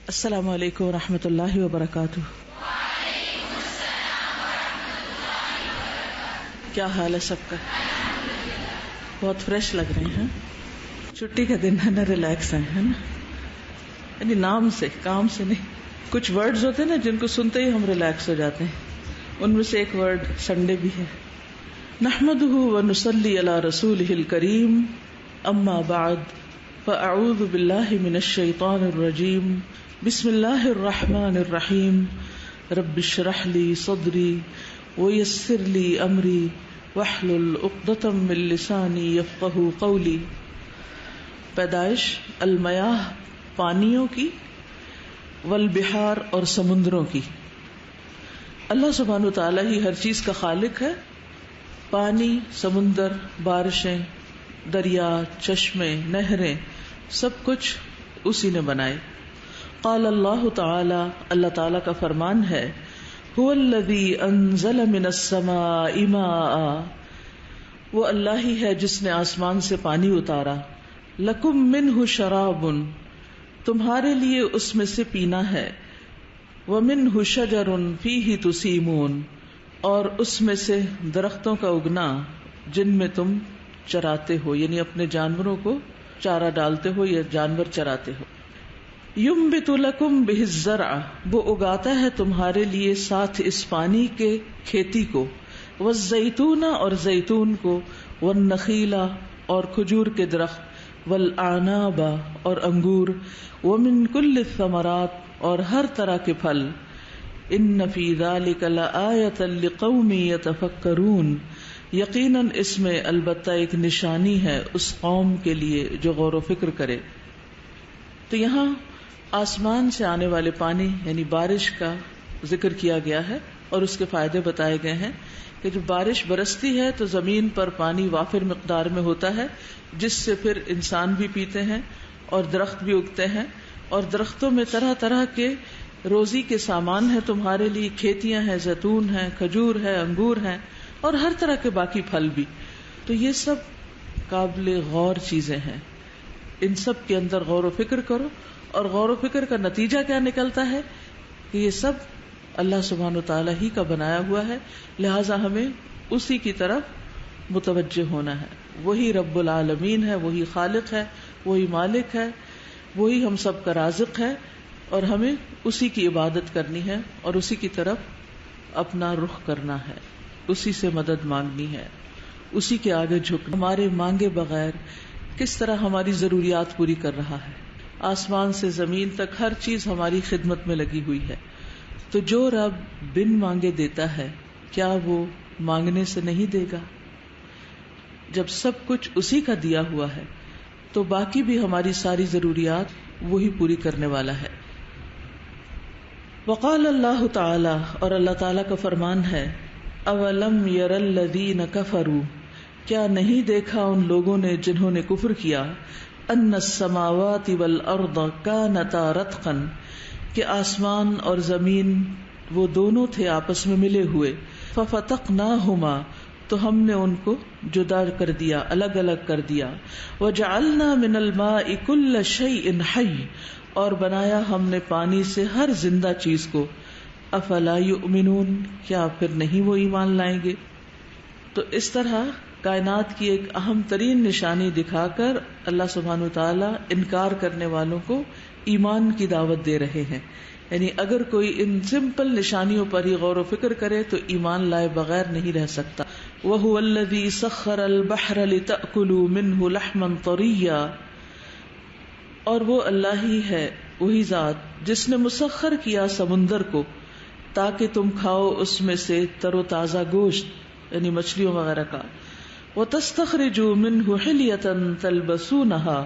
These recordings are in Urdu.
السلام علیکم ورحمۃ اللہ وبرکاتہ۔ کیا حال ہے سب کا؟ بہت فریش لگ رہے ہیں۔ چھٹی کا دن ہے نا، ریلیکس ہے نا، یعنی نام سے، کام سے نہیں۔ کچھ ورڈز ہوتے ہیں نا جن کو سنتے ہی ہم ریلیکس ہو جاتے ہیں، ان میں سے ایک ورڈ سنڈے بھی ہے۔ نحمدہ ونصلی علی رسولہ الکریم، اما بعد فاعوذ باللہ من الشیطان الرجیم، بسم اللہ الرحمن الرحیم، رب اشرح لی صدری ویسر لی امری واحلل عقدۃ من لسانی یفقہوا قولی۔ پیدائش المیاہ، پانیوں کی، والبحار، اور سمندروں کی۔ اللہ سبحانہ وتعالی ہی ہر چیز کا خالق ہے۔ پانی، سمندر، بارشیں، دریا، چشمے، نہریں، سب کچھ اسی نے بنائے۔ قال اللہ تعالی، اللہ تعالی کا فرمان ہے، هو الذی انزل من السماء ماء، وہ اللہ ہی ہے جس نے آسمان سے پانی اتارا۔ لکم منہ شراب، تمہارے لیے اس میں سے پینا ہے۔ ومنہ شجر فیہ تسیمون، اور اس میں سے درختوں کا اگنا جن میں تم چراتے ہو، یعنی اپنے جانوروں کو چارہ ڈالتے ہو یا جانور چراتے ہو۔ ینبت لکم بہ الزرع، وہ اگاتا ہے تمہارے لیے ساتھ اس پانی کے کھیتی کو۔ والزیتون، اور زیتون کو۔ والنخیل، اور کھجور کے درخت۔ والاعناب، اور انگور۔ ومن کل الثمرات، اور ہر طرح کے پھل۔ ان فی ذلک لآیۃ لقوم یتفکرون، یقیناً اس میں البتہ ایک نشانی ہے اس قوم کے لیے جو غور و فکر کرے۔ تو یہاں آسمان سے آنے والے پانی یعنی بارش کا ذکر کیا گیا ہے، اور اس کے فائدے بتائے گئے ہیں کہ جب بارش برستی ہے تو زمین پر پانی وافر مقدار میں ہوتا ہے، جس سے پھر انسان بھی پیتے ہیں اور درخت بھی اگتے ہیں، اور درختوں میں طرح طرح کے روزی کے سامان ہیں تمہارے لیے، کھیتیاں ہیں، زیتون ہیں، کھجور ہے، انگور ہیں، اور ہر طرح کے باقی پھل بھی۔ تو یہ سب قابل غور چیزیں ہیں، ان سب کے اندر غور و فکر کرو، اور غور و فکر کا نتیجہ کیا نکلتا ہے کہ یہ سب اللہ سبحانہ وتعالی ہی کا بنایا ہوا ہے، لہٰذا ہمیں اسی کی طرف متوجہ ہونا ہے۔ وہی رب العالمین ہے، وہی خالق ہے، وہی مالک ہے، وہی ہم سب کا رازق ہے، اور ہمیں اسی کی عبادت کرنی ہے اور اسی کی طرف اپنا رخ کرنا ہے، اسی سے مدد مانگنی ہے، اسی کے آگے جھکنا۔ ہمارے مانگے بغیر کس طرح ہماری ضروریات پوری کر رہا ہے۔ آسمان سے زمین تک ہر چیز ہماری خدمت میں لگی ہوئی ہے۔ تو جو رب بن مانگے دیتا ہے، کیا وہ مانگنے سے نہیں دے گا؟ جب سب کچھ اسی کا دیا ہوا ہے تو باقی بھی ہماری ساری ضروریات وہی پوری کرنے والا ہے۔ وقال اللہ تعالی، اور اللہ تعالی کا فرمان ہے، اولم یر الذین کفروا، کیا نہیں دیکھا ان لوگوں نے جنہوں نے کفر کیا، ان السماوات والارض کانتا رتقا، کہ آسمان اور زمین وہ دونوں تھے آپس میں ملے ہوئے، ففتقناہما، تو ہم نے ان کو جدا کر دیا، الگ الگ کر دیا، وجعلنا من الماء کل شیء حی، اور بنایا ہم نے پانی سے ہر زندہ چیز کو، افلا یؤمنون، کیا پھر نہیں وہ ایمان لائیں گے؟ تو اس طرح کائنات کی ایک اہم ترین نشانی دکھا کر اللہ سبحانہ وتعالی انکار کرنے والوں کو ایمان کی دعوت دے رہے ہیں۔ یعنی اگر کوئی ان سمپل نشانیوں پر ہی غور و فکر کرے تو ایمان لائے بغیر نہیں رہ سکتا۔ وَهُوَ الَّذِي سَخَّرَ الْبَحْرَ لِتَأْكُلُوا مِنْهُ لَحْمًا طَرِيًّا، اور وہ اللہ ہی ہے، وہی ذات جس نے مسخر کیا سمندر کو تاکہ تم کھاؤ اس میں سے تر و تازہ گوشت، یعنی مچھلیوں وغیرہ کا۔ وَتَسْتَخْرِجُوا مِنْهُ حِلْيَةً تَلْبَسُونَهَا،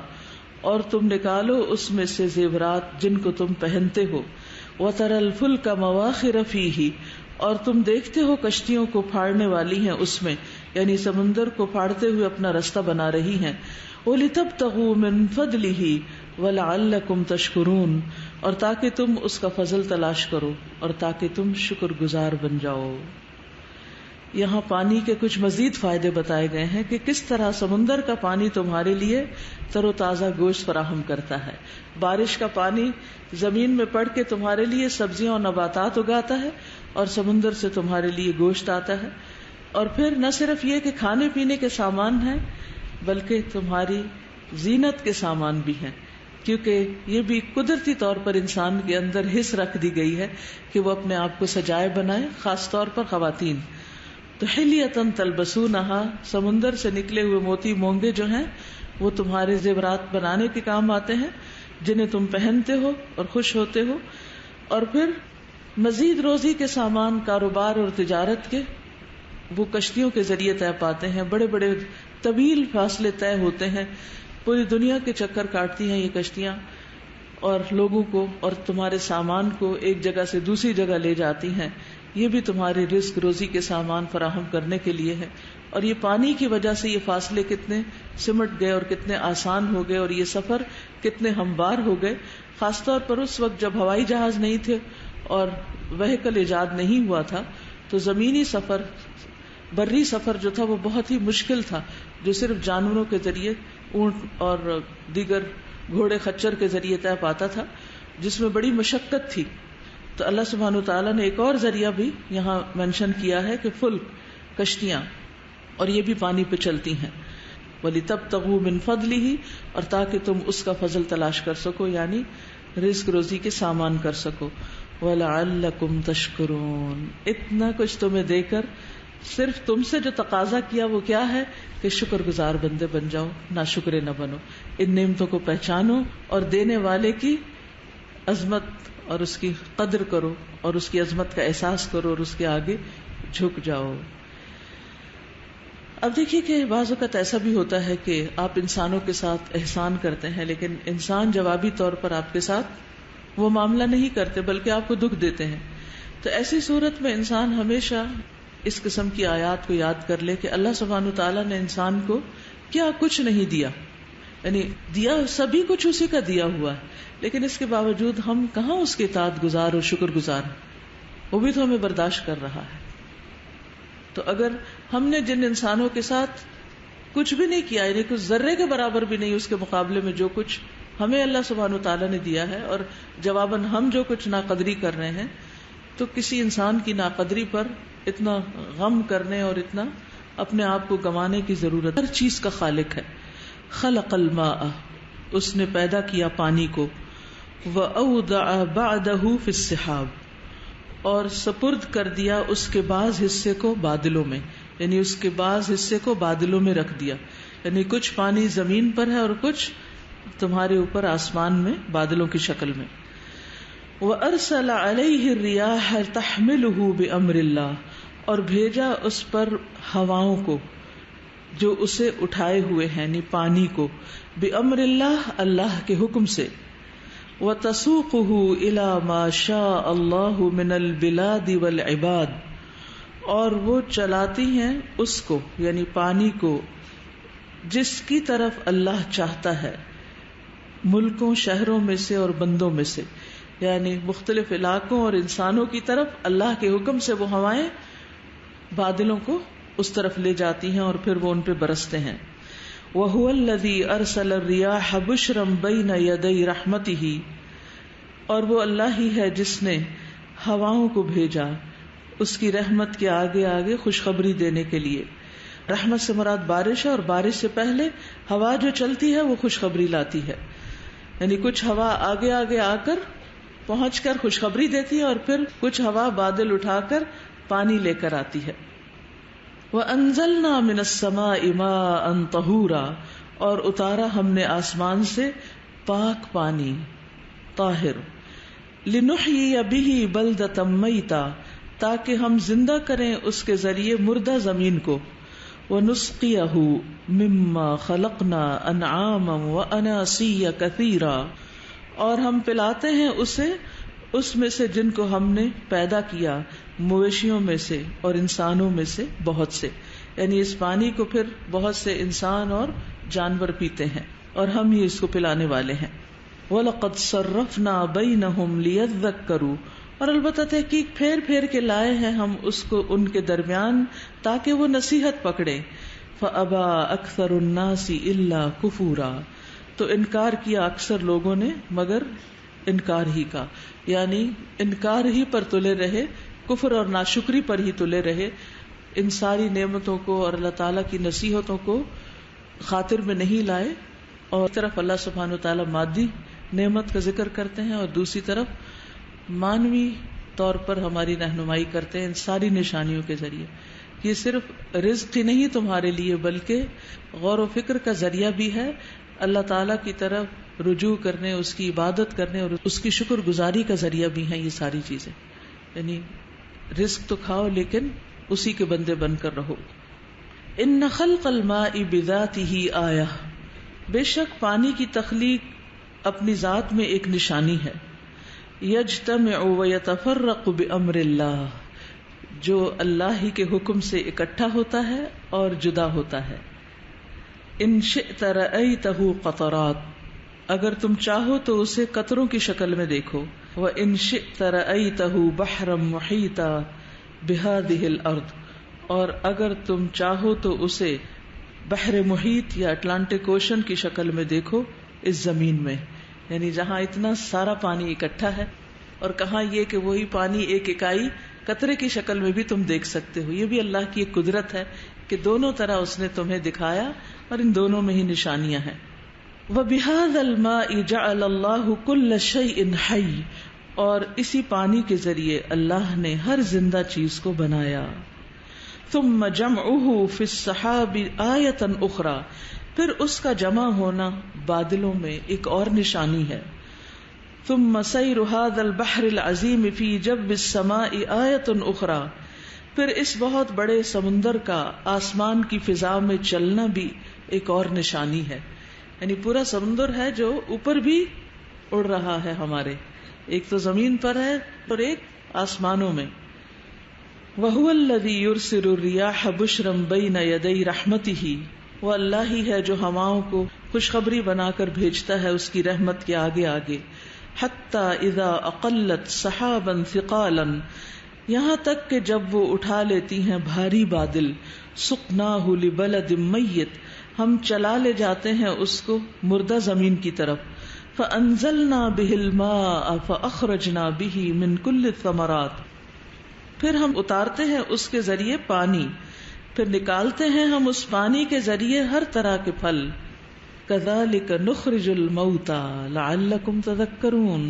اور تم نکالو اس میں سے زیورات جن کو تم پہنتے ہو۔ وَتَرَى الْفُلْكَ مَوَاخِرَ فِيهِ، اور تم دیکھتے ہو کشتیوں کو پھاڑنے والی ہیں اس میں، یعنی سمندر کو پھاڑتے ہوئے اپنا رستہ بنا رہی ہیں۔ وَلِتَبْتَغُوا مِنْ فَضْلِهِ وَلَعَلَّكُمْ تَشْكُرُونَ، اور تاکہ تم اس کا فضل تلاش کرو اور تاکہ تم شکر گزار بن جاؤ۔ یہاں پانی کے کچھ مزید فائدے بتائے گئے ہیں کہ کس طرح سمندر کا پانی تمہارے لیے تر و تازہ گوشت فراہم کرتا ہے. بارش کا پانی زمین میں پڑ کے تمہارے لیے سبزیاں اور نباتات اگاتا ہے اور سمندر سے تمہارے لیے گوشت آتا ہے. اور پھر نہ صرف یہ کہ کھانے پینے کے سامان ہیں بلکہ تمہاری زینت کے سامان بھی ہیں، کیونکہ یہ بھی قدرتی طور پر انسان کے اندر حس رکھ دی گئی ہے کہ وہ اپنے آپ کو سجائے بنائے، خاص طور پر خواتین. تو حلیتن تلبسونہا، سمندر سے نکلے ہوئے موتی مونگے جو ہیں وہ تمہارے زیورات بنانے کے کام آتے ہیں جنہیں تم پہنتے ہو اور خوش ہوتے ہو. اور پھر مزید روزی کے سامان، کاروبار اور تجارت کے وہ کشتیوں کے ذریعے طے پاتے ہیں. بڑے بڑے طویل فاصلے طے ہوتے ہیں، پوری دنیا کے چکر کاٹتی ہیں یہ کشتیاں، اور لوگوں کو اور تمہارے سامان کو ایک جگہ سے دوسری جگہ لے جاتی ہیں. یہ بھی تمہارے رزق روزی کے سامان فراہم کرنے کے لیے ہے. اور یہ پانی کی وجہ سے یہ فاصلے کتنے سمٹ گئے اور کتنے آسان ہو گئے، اور یہ سفر کتنے ہموار ہو گئے، خاص طور پر اس وقت جب ہوائی جہاز نہیں تھے اور وہیکل ایجاد نہیں ہوا تھا. تو زمینی سفر، بری سفر جو تھا وہ بہت ہی مشکل تھا، جو صرف جانوروں کے ذریعے، اونٹ اور دیگر گھوڑے خچر کے ذریعے طے پاتا تھا، جس میں بڑی مشقت تھی. تو اللہ سبحانہ وتعالیٰ نے ایک اور ذریعہ بھی یہاں مینشن کیا ہے کہ فلک، کشتیاں، اور یہ بھی پانی پہ چلتی ہیں. وَلِتَبْتَغُوا مِن فَضْلِهِ، اور تاکہ تم اس کا فضل تلاش کر سکو، یعنی رزق روزی کے سامان کر سکو. وَلَعَلَّكُمْ تَشْكُرُونَ، اتنا کچھ تمہیں دے کر صرف تم سے جو تقاضا کیا وہ کیا ہے کہ شکر گزار بندے بن جاؤ، ناشکرے نہ بنو. ان نعمتوں کو پہچانو اور دینے والے کی عظمت اور اس کی قدر کرو اور اس کی عظمت کا احساس کرو اور اس کے آگے جھک جاؤ. اب دیکھیے کہ بعض اوقات ایسا بھی ہوتا ہے کہ آپ انسانوں کے ساتھ احسان کرتے ہیں، لیکن انسان جوابی طور پر آپ کے ساتھ وہ معاملہ نہیں کرتے بلکہ آپ کو دکھ دیتے ہیں. تو ایسی صورت میں انسان ہمیشہ اس قسم کی آیات کو یاد کر لے کہ اللہ سبحانہ تعالیٰ نے انسان کو کیا کچھ نہیں دیا، یعنی دیا سبھی کچھ اسی کا دیا ہوا ہے، لیکن اس کے باوجود ہم کہاں اس کے اطاعت گزار اور شکر گزار ہیں. وہ بھی تو ہمیں برداشت کر رہا ہے. تو اگر ہم نے جن انسانوں کے ساتھ کچھ بھی نہیں کیا، یعنی کچھ ذرے کے برابر بھی نہیں، اس کے مقابلے میں جو کچھ ہمیں اللہ سبحانہ تعالیٰ نے دیا ہے اور جواباً ہم جو کچھ ناقدری کر رہے ہیں، تو کسی انسان کی ناقدری پر اتنا غم کرنے اور اتنا اپنے آپ کو گنوانے کی ضرورت. ہر چیز کا خالق ہے. خلق الماء، اس نے پیدا کیا پانی کو، وَأَوْدَعَ بَعْدَهُ فِي السِّحَابِ، اور سپرد کر دیا اس کے بعض حصے کو بادلوں میں، یعنی اس کے بعض حصے کو بادلوں میں رکھ دیا، یعنی کچھ پانی زمین پر ہے اور کچھ تمہارے اوپر آسمان میں بادلوں کی شکل میں. وَأَرْسَلَ عَلَيْهِ الرِّيَاحَ تَحْمِلُهُ بِأَمْرِ اللَّهِ، اور بھیجا اس پر ہواؤں کو جو اسے اٹھائے ہوئے ہیں، یعنی پانی کو، بِأَمْرِ اللَّهِ، اللہ کے حکم سے. وَتَسُوقُهُ إِلَى مَا شَاءَ اللَّهُ مِنَ الْبِلَادِ وَالْعِبَادِ، اور وہ چلاتی ہیں اس کو، یعنی پانی کو، جس کی طرف اللہ چاہتا ہے، ملکوں، شہروں میں سے اور بندوں میں سے، یعنی مختلف علاقوں اور انسانوں کی طرف اللہ کے حکم سے وہ ہوائیں بادلوں کو اس طرف لے جاتی ہیں اور پھر وہ ان پہ برستے ہیں. وَهُوَ الَّذِي أَرْسَلَ الرِّيَاحَ بُشْرًا بَيْنَ يَدَيْ رَحْمَتِهِ، اور وہ اللہ ہی ہے جس نے ہواؤں کو بھیجا اس کی رحمت کے آگے آگے خوشخبری دینے کے لیے. رحمت سے مراد بارش ہے، اور بارش سے پہلے ہوا جو چلتی ہے وہ خوشخبری لاتی ہے، یعنی کچھ ہوا آگے آگے آ کر پہنچ کر خوشخبری دیتی ہے اور پھر کچھ ہوا بادل اٹھا کر پانی لے کر آتی ہے. وَأَنزَلْنَا مِنَ السَّمَاءِ مَاءً طَهُورًا، اور اتارا ہم نے آسمان سے پاک پانی، طاہر. لِنُحْيِيَ بِهِ بَلْدَةً مَيْتًا، تاکہ ہم زندہ کریں اس کے ذریعے مردہ زمین کو. وَنُسْقِيَهُ مِمَّا خَلَقْنَا أَنْعَامًا وَأَنَاسِيَّ كَثِيرًا، اور ہم پلاتے ہیں اسے اس میں سے جن کو ہم نے پیدا کیا، مویشیوں میں سے اور انسانوں میں سے بہت سے، یعنی اس پانی کو پھر بہت سے انسان اور جانور پیتے ہیں اور ہم ہی اس کو پلانے والے ہیں. وَلَقَدْ صَرَّفْنَا بَيْنَهُمْ لِيَذَّكَّرُوا، اور البتہ تحقیق پھیر پھیر کے لائے ہیں ہم اس کو ان کے درمیان تاکہ وہ نصیحت پکڑے. فَأَبَى أَكْثَرُ النَّاسِ إِلَّا كُفُورًا، تو انکار کیا اکثر لوگوں نے مگر انکار ہی کا، یعنی انکار ہی پر تلے رہے، کفر اور ناشکری پر ہی تلے رہے، ان ساری نعمتوں کو اور اللہ تعالیٰ کی نصیحتوں کو خاطر میں نہیں لائے. اور طرف اللہ سبحانہ وتعالیٰ مادی نعمت کا ذکر کرتے ہیں اور دوسری طرف مانوی طور پر ہماری رہنمائی کرتے ہیں ان ساری نشانیوں کے ذریعے. یہ صرف رزق ہی نہیں تمہارے لیے بلکہ غور و فکر کا ذریعہ بھی ہے، اللہ تعالیٰ کی طرف رجوع کرنے، اس کی عبادت کرنے اور اس کی شکر گزاری کا ذریعہ بھی ہیں یہ ساری چیزیں. یعنی رزق تو کھاؤ لیکن اسی کے بندے بن کر رہو. ان خلق الماء بذاتہ آیہ، بے شک پانی کی تخلیق اپنی ذات میں ایک نشانی ہے. یجتمع ویتفرق بامر اللہ، جو اللہ ہی کے حکم سے اکٹھا ہوتا ہے اور جدا ہوتا ہے. ان شئت رأیتہ قطرات، اگر تم چاہو تو اسے قطروں کی شکل میں دیکھو. وان شئت رأیتہ بحرا محیطا بہذہ الارض، اور اگر تم چاہو تو اسے بحر محیط یا اٹلانٹک اوشن کی شکل میں دیکھو اس زمین میں، یعنی جہاں اتنا سارا پانی اکٹھا ہے، اور کہاں یہ کہ وہی پانی ایک اکائی قطرے کی شکل میں بھی تم دیکھ سکتے ہو. یہ بھی اللہ کی ایک قدرت ہے کہ دونوں طرح اس نے تمہیں دکھایا اور ان دونوں میں ہی نشانیاں ہیں. وَبِهَذَا الْمَاءِ جَعَلَ اللَّهُ كُلَّ شَيْءٍ حَيٍّ، اور اسی پانی کے ذریعے اللہ نے ہر زندہ چیز کو بنایا. ثم جمعه فی السحاب آیۃ اخری، پھر اس کا جمع ہونا بادلوں میں ایک اور نشانی ہے. ثم سیر هذا البحر العظیم فی جب السماء آیۃ اخری، پھر اس بہت بڑے سمندر کا آسمان کی فضا میں چلنا بھی ایک اور نشانی ہے. یعنی پورا سمندر ہے جو اوپر بھی اڑ رہا ہے ہمارے، ایک تو زمین پر ہے اور ایک آسمانوں میں. وَهُوَ الَّذِي يُرْسِلُ الرِّيَاحَ بُشْرًا بَيْنَ يَدَيْ رَحْمَتِهِ، وہ اللہ ہی ہے جو ہواؤں کو خوشخبری بنا کر بھیجتا ہے اس کی رحمت کے آگے آگے. حَتَّى إِذَا أَقَلَّتْ سَحَابًا ثِقَالًا، یہاں تک کہ جب وہ اٹھا لیتی ہیں بھاری بادل. سُقْنَاهُ لِبَلَدٍ مَيِّتٍ، ہم چلا لے جاتے ہیں اس کو مردہ زمین کی طرف. فَأَنزَلْنَا بِهِ الْمَاءَ فَأَخْرَجْنَا بِهِ مِنْ كُلِّ الثَّمَرَاتِ، پھر ہم اتارتے ہیں اس کے ذریعے پانی، پھر نکالتے ہیں ہم اس پانی کے ذریعے ہر طرح کے پھل. كَذَلِكَ نُخْرِجُ الْمَوْتَى لَعَلَّكُمْ تَذَكَّرُونَ،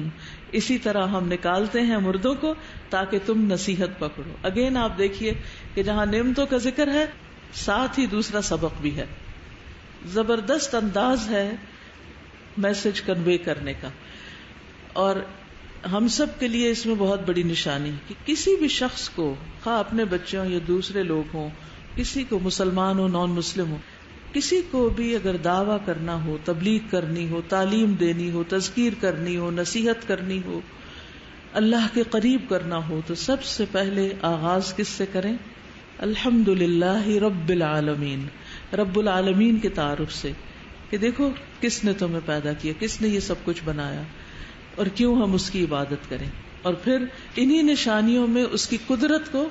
اسی طرح ہم نکالتے ہیں مردوں کو تاکہ تم نصیحت پکڑو. اگین آپ دیکھیے کہ جہاں نعمتوں کا ذکر ہے ساتھ ہی دوسرا سبق بھی ہے. زبردست انداز ہے میسج کنوے کرنے کا. اور ہم سب کے لیے اس میں بہت بڑی نشانی کہ کسی بھی شخص کو، خواہ اپنے بچوں یا دوسرے لوگ ہوں، کسی کو مسلمان ہو نان مسلم ہو، کسی کو بھی اگر دعویٰ کرنا ہو، تبلیغ کرنی ہو، تعلیم دینی ہو، تذکیر کرنی ہو، نصیحت کرنی ہو، اللہ کے قریب کرنا ہو، تو سب سے پہلے آغاز کس سے کریں؟ الحمدللہ رب العالمین، رب العالمین کے تعارف سے، کہ دیکھو کس نے تمہیں پیدا کیا، کس نے یہ سب کچھ بنایا اور کیوں ہم اس کی عبادت کریں. اور پھر انہی نشانیوں میں اس کی قدرت کو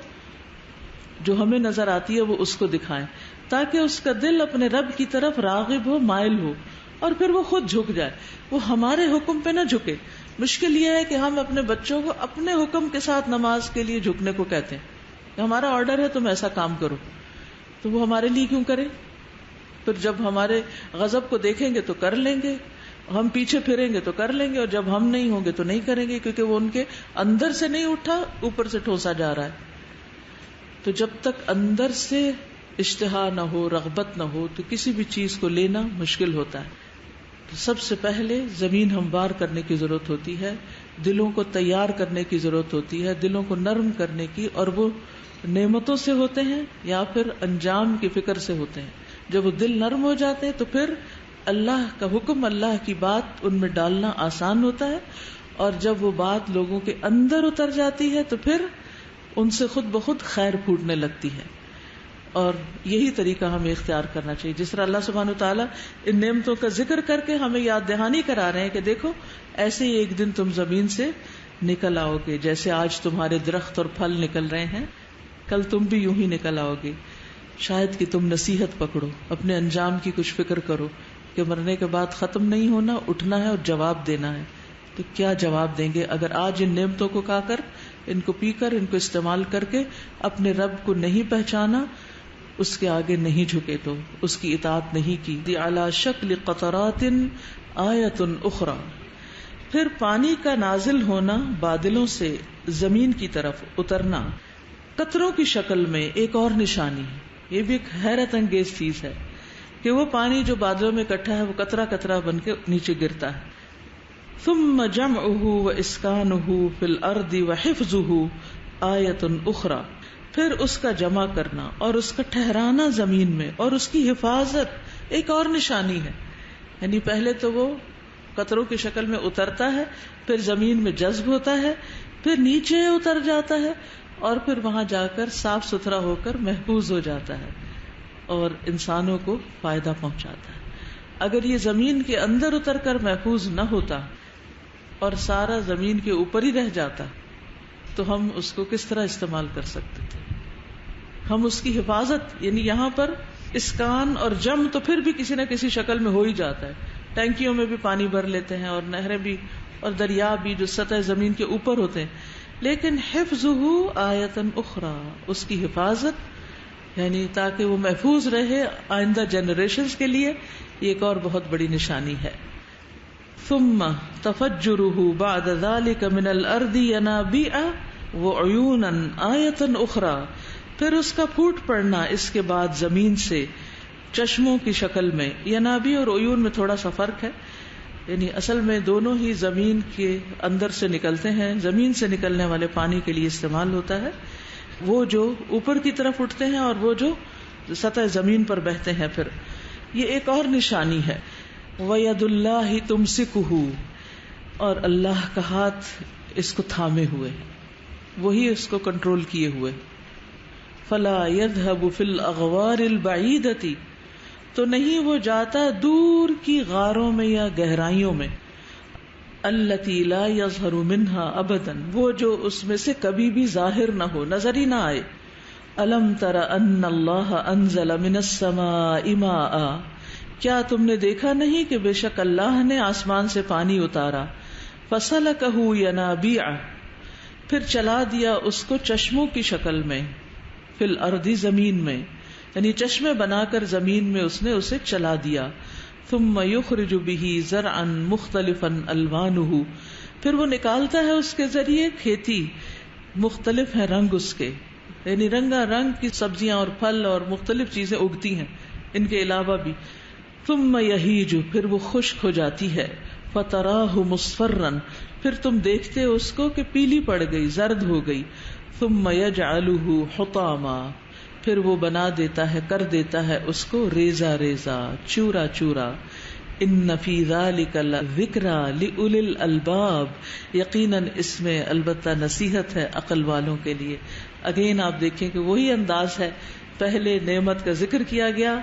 جو ہمیں نظر آتی ہے وہ اس کو دکھائیں تاکہ اس کا دل اپنے رب کی طرف راغب ہو، مائل ہو، اور پھر وہ خود جھک جائے. وہ ہمارے حکم پہ نہ جھکے. مشکل یہ ہے کہ ہم اپنے بچوں کو اپنے حکم کے ساتھ نماز کے لیے جھکنے کو کہتے ہیں کہ ہمارا آرڈر ہے تم ایسا کام کرو، تو وہ ہمارے لیے کیوں کرے؟ پھر جب ہمارے غضب کو دیکھیں گے تو کر لیں گے، ہم پیچھے پھریں گے تو کر لیں گے، اور جب ہم نہیں ہوں گے تو نہیں کریں گے، کیونکہ وہ ان کے اندر سے نہیں اٹھا، اوپر سے ٹھوسا جا رہا ہے. تو جب تک اندر سے اشتہا نہ ہو، رغبت نہ ہو، تو کسی بھی چیز کو لینا مشکل ہوتا ہے. تو سب سے پہلے زمین ہموار کرنے کی ضرورت ہوتی ہے، دلوں کو تیار کرنے کی ضرورت ہوتی ہے، دلوں کو نرم کرنے کی، اور وہ نعمتوں سے ہوتے ہیں یا پھر انجام کی فکر سے ہوتے ہیں. جب وہ دل نرم ہو جاتے ہیں تو پھر اللہ کا حکم، اللہ کی بات ان میں ڈالنا آسان ہوتا ہے. اور جب وہ بات لوگوں کے اندر اتر جاتی ہے تو پھر ان سے خود بخود خیر پھوٹنے لگتی ہے. اور یہی طریقہ ہمیں اختیار کرنا چاہیے. جس طرح اللہ سبحانہ وتعالیٰ ان نعمتوں کا ذکر کر کے ہمیں یاد دہانی کرا رہے ہیں کہ دیکھو ایسے ہی ایک دن تم زمین سے نکل آؤ گے، جیسے آج تمہارے درخت اور پھل نکل رہے ہیں کل تم بھی یوں ہی نکل آؤ گے. شاید کہ تم نصیحت پکڑو، اپنے انجام کی کچھ فکر کرو کہ مرنے کے بعد ختم نہیں ہونا، اٹھنا ہے اور جواب دینا ہے. تو کیا جواب دیں گے اگر آج ان نعمتوں کو کھا کر، ان کو پی کر، ان کو استعمال کر کے اپنے رب کو نہیں پہچانا، اس کے آگے نہیں جھکے تو، اس کی اطاعت نہیں کی. علی شکل قطرات آیۃ اخری. پھر پانی کا نازل ہونا بادلوں سے زمین کی طرف اترنا قطروں کی شکل میں ایک اور نشانی ہے. یہ بھی ایک حیرت انگیز چیز ہے کہ وہ پانی جو بادلوں میں اکٹھا ہے وہ قطرہ قطرہ بن کے نیچے گرتا ہے. ثم جمعه واسکانه فی الارض وحفظه آیۃ اخری. پھر اس کا جمع کرنا اور اس کا ٹھہرانا زمین میں اور اس کی حفاظت ایک اور نشانی ہے. یعنی پہلے تو وہ قطروں کی شکل میں اترتا ہے، پھر زمین میں جذب ہوتا ہے، پھر نیچے اتر جاتا ہے اور پھر وہاں جا کر صاف ستھرا ہو کر محفوظ ہو جاتا ہے اور انسانوں کو فائدہ پہنچاتا ہے. اگر یہ زمین کے اندر اتر کر محفوظ نہ ہوتا اور سارا زمین کے اوپر ہی رہ جاتا تو ہم اس کو کس طرح استعمال کر سکتے تھے؟ ہم اس کی حفاظت، یعنی یہاں پر اسکان اور جم تو پھر بھی کسی نہ کسی شکل میں ہو ہی جاتا ہے. ٹینکیوں میں بھی پانی بھر لیتے ہیں اور نہریں بھی اور دریا بھی جو سطح زمین کے اوپر ہوتے ہیں. لیکن حفظہ آیۃ اخری، اس کی حفاظت یعنی تاکہ وہ محفوظ رہے آئندہ جنریشنز کے لیے، یہ ایک اور بہت بڑی نشانی ہے. ثم تفجرہ بعد ذلک من الارض ینابیع وعیونا آیۃ اخری. پھر اس کا پھوٹ پڑنا اس کے بعد زمین سے چشموں کی شکل میں. ینابیع اور عیون میں تھوڑا سا فرق ہے، یعنی اصل میں دونوں ہی زمین کے اندر سے نکلتے ہیں، زمین سے نکلنے والے پانی کے لیے استعمال ہوتا ہے، وہ جو اوپر کی طرف اٹھتے ہیں اور وہ جو سطح زمین پر بہتے ہیں. پھر یہ ایک اور نشانی ہے. وَيَدُ اللَّهِ تُمْسِكُهُ، اور اللہ کا ہاتھ اس کو تھامے ہوئے، وہی اس کو کنٹرول کیے ہوئے. فَلَا يَذْهَبُ فِي الْأَغْوَارِ الْبَعِيدَةِ، تو نہیں وہ جاتا دور کی غاروں میں یا گہرائیوں میں. الَّتِي لَا يَظْهَرُ مِنْهَا أَبَدًا، وہ جو اس میں سے کبھی بھی ظاہر نہ ہو، نظر ہی نہ آئے. أَلَمْ تَرَ أَنَّ اللَّهَ أَنزَلَ مِنَ السَّمَاءِ مَاءً، کیا تم نے دیکھا نہیں کہ بے شک اللہ نے آسمان سے پانی اتارا. فَسَلَكَهُ يَنَابِيعَ، پھر چلا دیا اس کو چشموں کی شکل میں. فی الارض، زمین میں، یعنی چشمے بنا کر زمین میں اس نے اسے چلا دیا. ثم یخرج به زرعا مختلفا الوانه، پھر وہ نکالتا ہے اس کے ذریعے کھیتی، مختلف ہیں رنگ اس کے، یعنی رنگا رنگ کی سبزیاں اور پھل اور مختلف چیزیں اگتی ہیں ان کے علاوہ بھی. ثم یہیج، پھر وہ خشک ہو جاتی ہے. فتراہ مصفرا، پھر تم دیکھتے اس کو کہ پیلی پڑ گئی، زرد ہو گئی. ثم یجعلہ حطاما، پھر وہ بنا دیتا ہے، کر دیتا ہے اس کو ریزہ ریزہ، چورا چورا. ان فی ذلک لذکری لأولی الالباب، یقیناً اس میں البتہ نصیحت ہے عقل والوں کے لیے. اگین آپ دیکھیں کہ وہی انداز ہے، پہلے نعمت کا ذکر کیا گیا،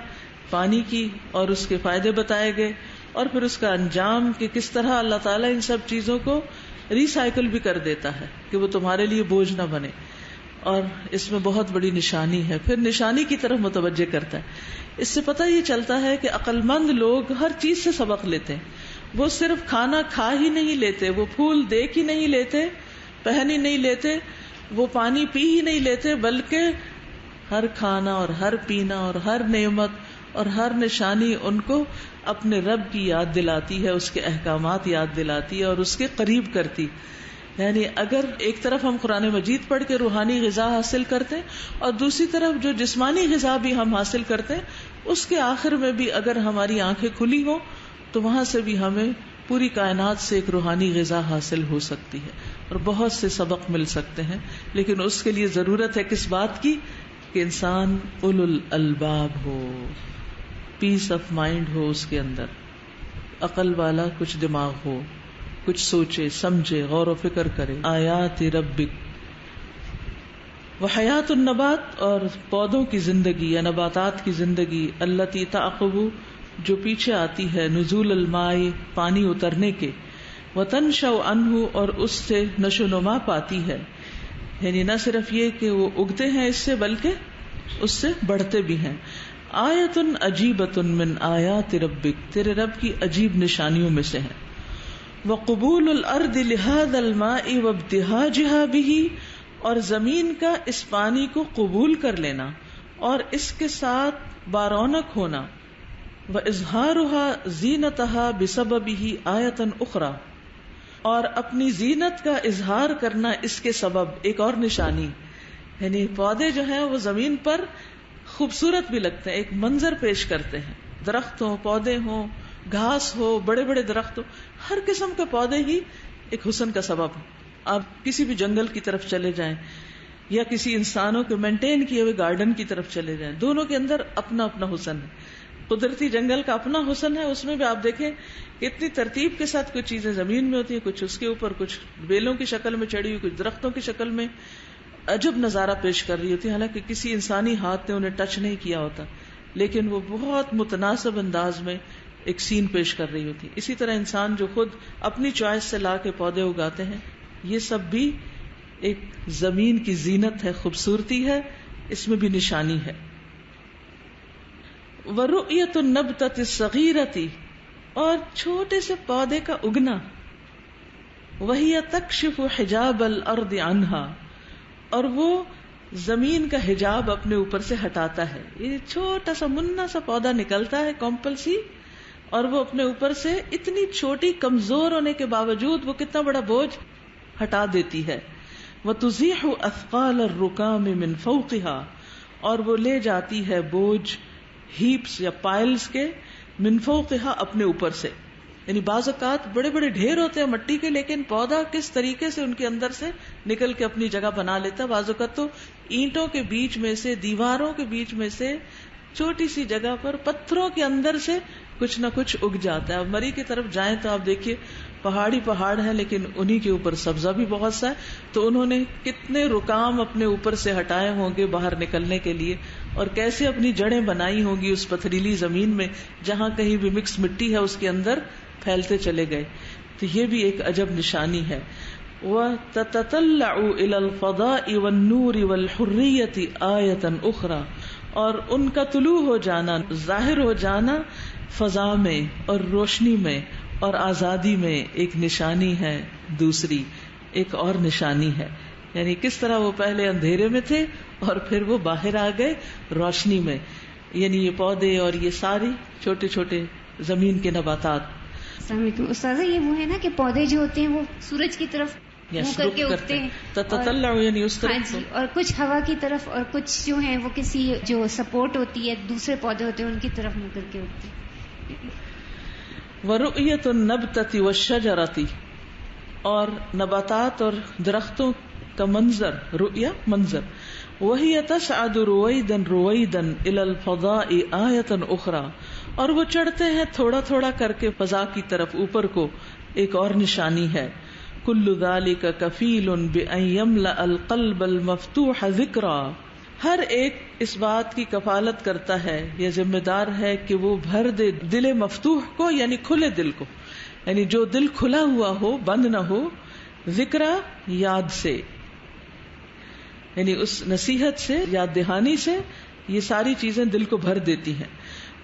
پانی کی، اور اس کے فائدے بتائے گئے، اور پھر اس کا انجام کہ کس طرح اللہ تعالیٰ ان سب چیزوں کو ریسائیکل بھی کر دیتا ہے کہ وہ تمہارے لیے بوجھ نہ بنے. اور اس میں بہت بڑی نشانی ہے، پھر نشانی کی طرف متوجہ کرتا ہے. اس سے پتہ یہ چلتا ہے کہ عقل مند لوگ ہر چیز سے سبق لیتے ہیں. وہ صرف کھانا کھا ہی نہیں لیتے، وہ پھول دیکھ ہی نہیں لیتے، پہن ہی نہیں لیتے، وہ پانی پی ہی نہیں لیتے، بلکہ ہر کھانا اور ہر پینا اور ہر نعمت اور ہر نشانی ان کو اپنے رب کی یاد دلاتی ہے، اس کے احکامات یاد دلاتی ہے اور اس کے قریب کرتی. یعنی اگر ایک طرف ہم قرآن مجید پڑھ کے روحانی غذا حاصل کرتے ہیں اور دوسری طرف جو جسمانی غذا بھی ہم حاصل کرتے ہیں، اس کے آخر میں بھی اگر ہماری آنکھیں کھلی ہوں تو وہاں سے بھی ہمیں پوری کائنات سے ایک روحانی غذا حاصل ہو سکتی ہے اور بہت سے سبق مل سکتے ہیں. لیکن اس کے لیے ضرورت ہے کس بات کی؟ کہ انسان اولو الالباب ہو، پیس آف مائنڈ ہو اس کے اندر، عقل والا کچھ دماغ ہو، کچھ سوچے سمجھے، غور و فکر کرے. آیات ربک، وحیات النبات، اور پودوں کی زندگی یا نباتات کی زندگی، التی تعقب، جو پیچھے آتی ہے، نزول الماء، پانی اترنے کے، وتنشأ عنہ، اور اس سے نشو نما پاتی ہے، یعنی نہ صرف یہ کہ وہ اگتے ہیں اس سے بلکہ اس سے بڑھتے بھی ہیں. آیۃ عجیبۃ من آیات ربک، تیرے رب کی عجیب نشانیوں میں سے ہے. وقبول الارض لهذا الماء وابتهاجها به، اور زمین کا اس پانی کو قبول کر لینا اور اس کے ساتھ بارونق ہونا. وَإِظْهَارُهَا زِينَتَهَا بِسَبَبِهِ آیَةً أُخْرَى، اور اپنی زینت کا اظہار کرنا اس کے سبب ایک اور نشانی. یعنی پودے جو ہیں وہ زمین پر خوبصورت بھی لگتے ہیں، ایک منظر پیش کرتے ہیں. درخت ہوں، پودے ہوں، گھاس ہو، بڑے بڑے درخت ہو، ہر قسم کے پودے ہی ایک حسن کا سبب ہے. آپ کسی بھی جنگل کی طرف چلے جائیں یا کسی انسانوں کے مینٹین کیے ہوئے گارڈن کی طرف چلے جائیں، دونوں کے اندر اپنا اپنا حسن ہے. قدرتی جنگل کا اپنا حسن ہے، اس میں بھی آپ دیکھیں کہ اتنی ترتیب کے ساتھ کچھ چیزیں زمین میں ہوتی ہیں، کچھ اس کے اوپر، کچھ بیلوں کی شکل میں چڑھی ہوئی، کچھ درختوں کی شکل میں عجب نظارہ پیش کر رہی ہوتی ہے، حالانکہ کسی انسانی ہاتھ نے انہیں ٹچ نہیں کیا ہوتا، لیکن وہ بہت متناسب انداز میں ایک سین پیش کر رہی ہوتی. اسی طرح انسان جو خود اپنی چوائس سے لا کے پودے اگاتے ہیں، یہ سب بھی ایک زمین کی زینت ہے، خوبصورتی ہے، اس میں بھی نشانی ہے. وَرُؤْيَةُ النَّبْتَةِ الصَّغِيرَةِ، اور چھوٹے سے پودے کا اگنا. وَهِيَ تَكْشِفُ حِجَابَ الْأَرْضِ عَنْهَا، اور وہ زمین کا حجاب اپنے اوپر سے ہٹاتا ہے. یہ چھوٹا سا منا سا پودا نکلتا ہے کومپل سی، اور وہ اپنے اوپر سے اتنی چھوٹی کمزور ہونے کے باوجود وہ کتنا بڑا بوجھ ہٹا دیتی ہے. وَتُزِيحُ أَثْقَالَ الرُّكَامِ مِنْ فَوْقِهَا، اور وہ لے جاتی ہے بوجھ ہیپس یا پائلز کے، من فوقها، اپنے اوپر سے. یعنی بعض اوقات بڑے بڑے ڈھیر ہوتے ہیں مٹی کے، لیکن پودا کس طریقے سے ان کے اندر سے نکل کے اپنی جگہ بنا لیتا ہے. بعض اوقات تو اینٹوں کے بیچ میں سے، دیواروں کے بیچ میں سے، چھوٹی سی جگہ پر پتھروں کے اندر سے کچھ نہ کچھ اگ جاتا ہے. اب مری کی طرف جائیں تو آپ دیکھیے پہاڑی پہاڑ ہیں، لیکن انہی کے اوپر سبزہ بھی بہت سا ہے. تو انہوں نے کتنے رکام اپنے اوپر سے ہٹائے ہوں گے باہر نکلنے کے لیے، اور کیسے اپنی جڑیں بنائی ہوں گی اس پتھریلی زمین میں، جہاں کہیں بھی مکس مٹی ہے اس کے اندر پھیلتے چلے گئے. تو یہ بھی ایک عجب نشانی ہے. وَتَتَطَلَّعُ إِلَى الْفَضَاءِ وَالنُّورِ وَالْحُرِّيَّةِ آیَةً أُخْرَى، اور ان کا طلوع ہو جانا، ظاہر ہو جانا فضا میں اور روشنی میں اور آزادی میں ایک نشانی ہے، دوسری ایک اور نشانی ہے. یعنی کس طرح وہ پہلے اندھیرے میں تھے اور پھر وہ باہر آ گئے روشنی میں. یعنی یہ پودے اور یہ ساری چھوٹے چھوٹے زمین کے نباتات. السلام علیکم استاذہ، یہ وہ ہے نا کہ پودے جو ہوتے ہیں وہ سورج کی طرف منہ کر کے اگتے ہیں، تتطلع یعنی اس طرف. ہاں جی، اور کچھ ہوا کی طرف، اور کچھ جو ہیں وہ کسی جو سپورٹ ہوتی ہے دوسرے پودے ہوتے ہیں ان کی طرف منہ کر کے اگتے ہیں. وَرُؤْيَةُ النَّبْتَةِ وَالشَّجَرَةِ، اور نباتات اور درختوں کا منظر، رؤیا منظر. وَهِيَ تَصْعَدُ رُوَيْدًا رُوَيْدًا إِلَى الْفَضَاءِ آیَةً أُخْرَى، اور وہ چڑھتے ہیں تھوڑا تھوڑا کر کے فضا کی طرف، اوپر کو، ایک اور نشانی ہے. كُلُّ ذَلِكَ كَفِيلٌ بِأَن يَمْلَأَ الْقَلْبَ الْمَفْتُوحَ ذِكْرًا، ہر ایک اس بات کی کفالت کرتا ہے یا ذمہ دار ہے کہ وہ بھر دے دل مفتوح کو، یعنی کھلے دل کو، یعنی جو دل کھلا ہوا ہو، بند نہ ہو، ذکر یاد سے، یعنی اس نصیحت سے، یاد دہانی سے، یہ ساری چیزیں دل کو بھر دیتی ہیں.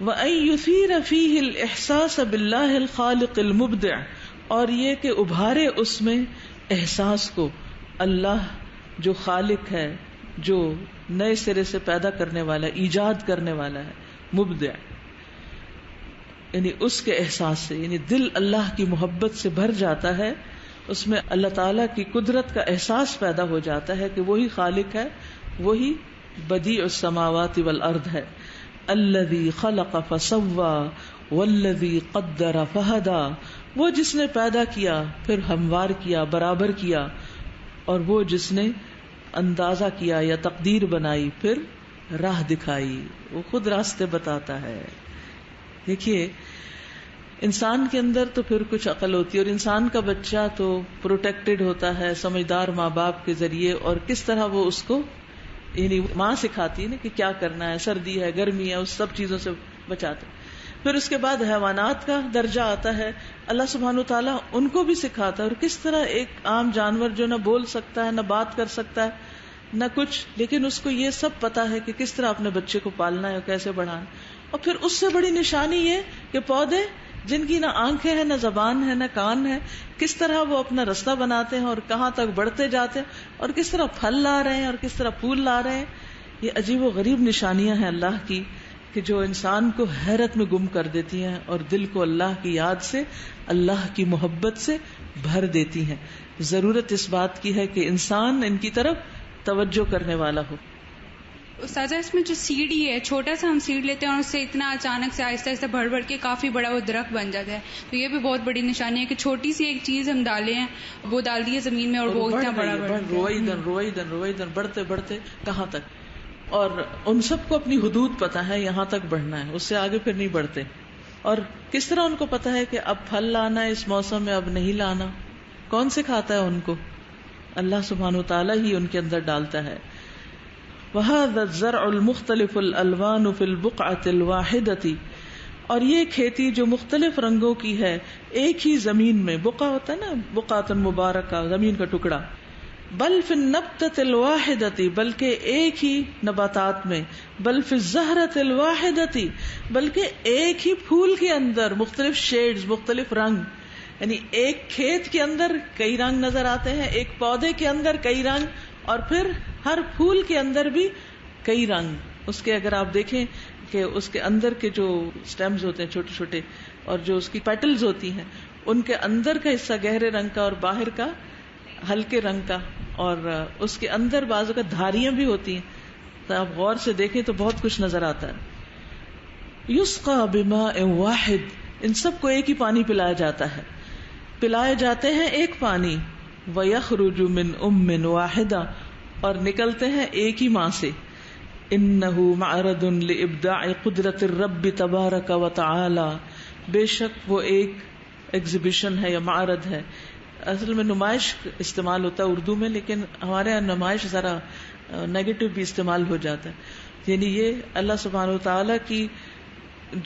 وَأَن يُثِيرَ فِيهِ الْإِحْسَاسَ بِاللَّهِ الْخَالِقِ الْمُبْدِعِ، اور یہ کہ ابھارے اس میں احساس کو، اللہ جو خالق ہے، جو نئے سرے سے پیدا کرنے والا، ایجاد کرنے والا ہے، مبدع، یعنی اس کے احساس سے، یعنی دل اللہ کی محبت سے بھر جاتا ہے، اس میں اللہ تعالی کی قدرت کا احساس پیدا ہو جاتا ہے کہ وہی خالق ہے، وہی بدیع السماوات والارض ہے. الذی خلق فسوی والذی قدر فہدی، وہ جس نے پیدا کیا پھر ہموار کیا، برابر کیا، اور وہ جس نے اندازہ کیا یا تقدیر بنائی، پھر راہ دکھائی، وہ خود راستے بتاتا ہے. دیکھیے انسان کے اندر تو پھر کچھ عقل ہوتی ہے، اور انسان کا بچہ تو پروٹیکٹڈ ہوتا ہے سمجھدار ماں باپ کے ذریعے، اور کس طرح وہ اس کو یعنی ماں سکھاتی ہے نا کہ کیا کرنا ہے، سردی ہے، گرمی ہے، اس سب چیزوں سے بچاتے. پھر اس کے بعد حیوانات کا درجہ آتا ہے، اللہ سبحانہ و تعالیٰ ان کو بھی سکھاتا ہے، اور کس طرح ایک عام جانور جو نہ بول سکتا ہے، نہ بات کر سکتا ہے، نہ کچھ، لیکن اس کو یہ سب پتا ہے کہ کس طرح اپنے بچے کو پالنا ہے اور کیسے بڑھانا ہے. اور پھر اس سے بڑی نشانی یہ کہ پودے جن کی نہ آنکھیں ہیں، نہ زبان ہے، نہ کان ہے، کس طرح وہ اپنا رستہ بناتے ہیں اور کہاں تک بڑھتے جاتے ہیں، اور کس طرح پھل لا رہے ہیں اور کس طرح پھول لا رہے ہیں. یہ عجیب و غریب نشانیاں ہیں اللہ کی کہ جو انسان کو حیرت میں گم کر دیتی ہیں اور دل کو اللہ کی یاد سے، اللہ کی محبت سے بھر دیتی ہیں. ضرورت اس بات کی ہے کہ انسان ان کی طرف توجہ کرنے والا ہو. استاذہ اس میں جو سیڈ ہی ہے، چھوٹا سا ہم سیڈ لیتے ہیں اور اس سے اتنا اچانک سے آہستہ آہستہ بڑھ بڑھ کے کافی بڑا وہ درخت بن جاتا ہے، تو یہ بھی بہت بڑی نشانی ہے کہ چھوٹی سی ایک چیز ہم ڈالے ہیں، وہ ڈال دی ہے زمین میں اور وہ اتنا بڑا روئیدن بڑھتے بڑھتے کہاں تک. اور ان سب کو اپنی حدود پتا ہے، یہاں تک بڑھنا ہے، اس سے آگے پھر نہیں بڑھتے. اور کس طرح ان کو پتا ہے کہ اب پھل لانا ہے اس موسم میں، اب نہیں لانا. کون سکھاتا ہے ان کو؟ اللہ سبحانہ و تعالیٰ ہی ان کے اندر ڈالتا ہے. وَهَذَا الزَّرْعُ الْمُخْتَلِفُ الْأَلْوَانُ فِي الْبُقْعَةِ الْوَاحِدَةِ، اور یہ کھیتی جو مختلف رنگوں کی ہے ایک ہی زمین میں، بقعہ ہوتا ہے نا، بقعۃ مبارکہ، زمین کا ٹکڑا، بل فی النبتۃ الواحدۃ، بلکہ ایک ہی نباتات میں، بل فی الزہرۃ الواحدۃ، بلکہ ایک ہی پھول کے اندر مختلف شیڈز، مختلف رنگ، یعنی ایک کھیت کے اندر کئی رنگ نظر آتے ہیں، ایک پودے کے اندر کئی رنگ، اور پھر ہر پھول کے اندر بھی کئی رنگ. اس کے اگر آپ دیکھیں کہ اس کے اندر کے جو سٹیمز ہوتے ہیں چھوٹے چھوٹے، اور جو اس کی پیٹلز ہوتی ہیں، ان کے اندر کا حصہ گہرے رنگ کا اور باہر کا ہلکے رنگ کا، اور اس کے اندر بعض کا دھاریاں بھی ہوتی ہیں، تو آپ غور سے دیکھیں تو بہت کچھ نظر آتا ہے. یسقى بماء واحد، ان سب کو ایک ہی پانی پلایا جاتا ہے، پلائے جاتے ہیں ایک پانی. وَيَخْرُجُ مِنْ أُمٍّ وَاحِدَةٍ، اور نکلتے ہیں ایک ہی ماں سے. إِنَّهُ مَعْرَضٌ لِإِبْدَاعِ قُدْرَةِ الرَّبِّ تَبَارَكَ وَتَعَالَى، بے شک وہ ایک ایگزیبیشن ہے یا معرض ہے. اصل میں نمائش استعمال ہوتا ہے اردو میں، لیکن ہمارے یہاں نمائش ذرا نیگیٹو بھی استعمال ہو جاتا ہے. یعنی یہ اللہ سبحانہ وتعالی کی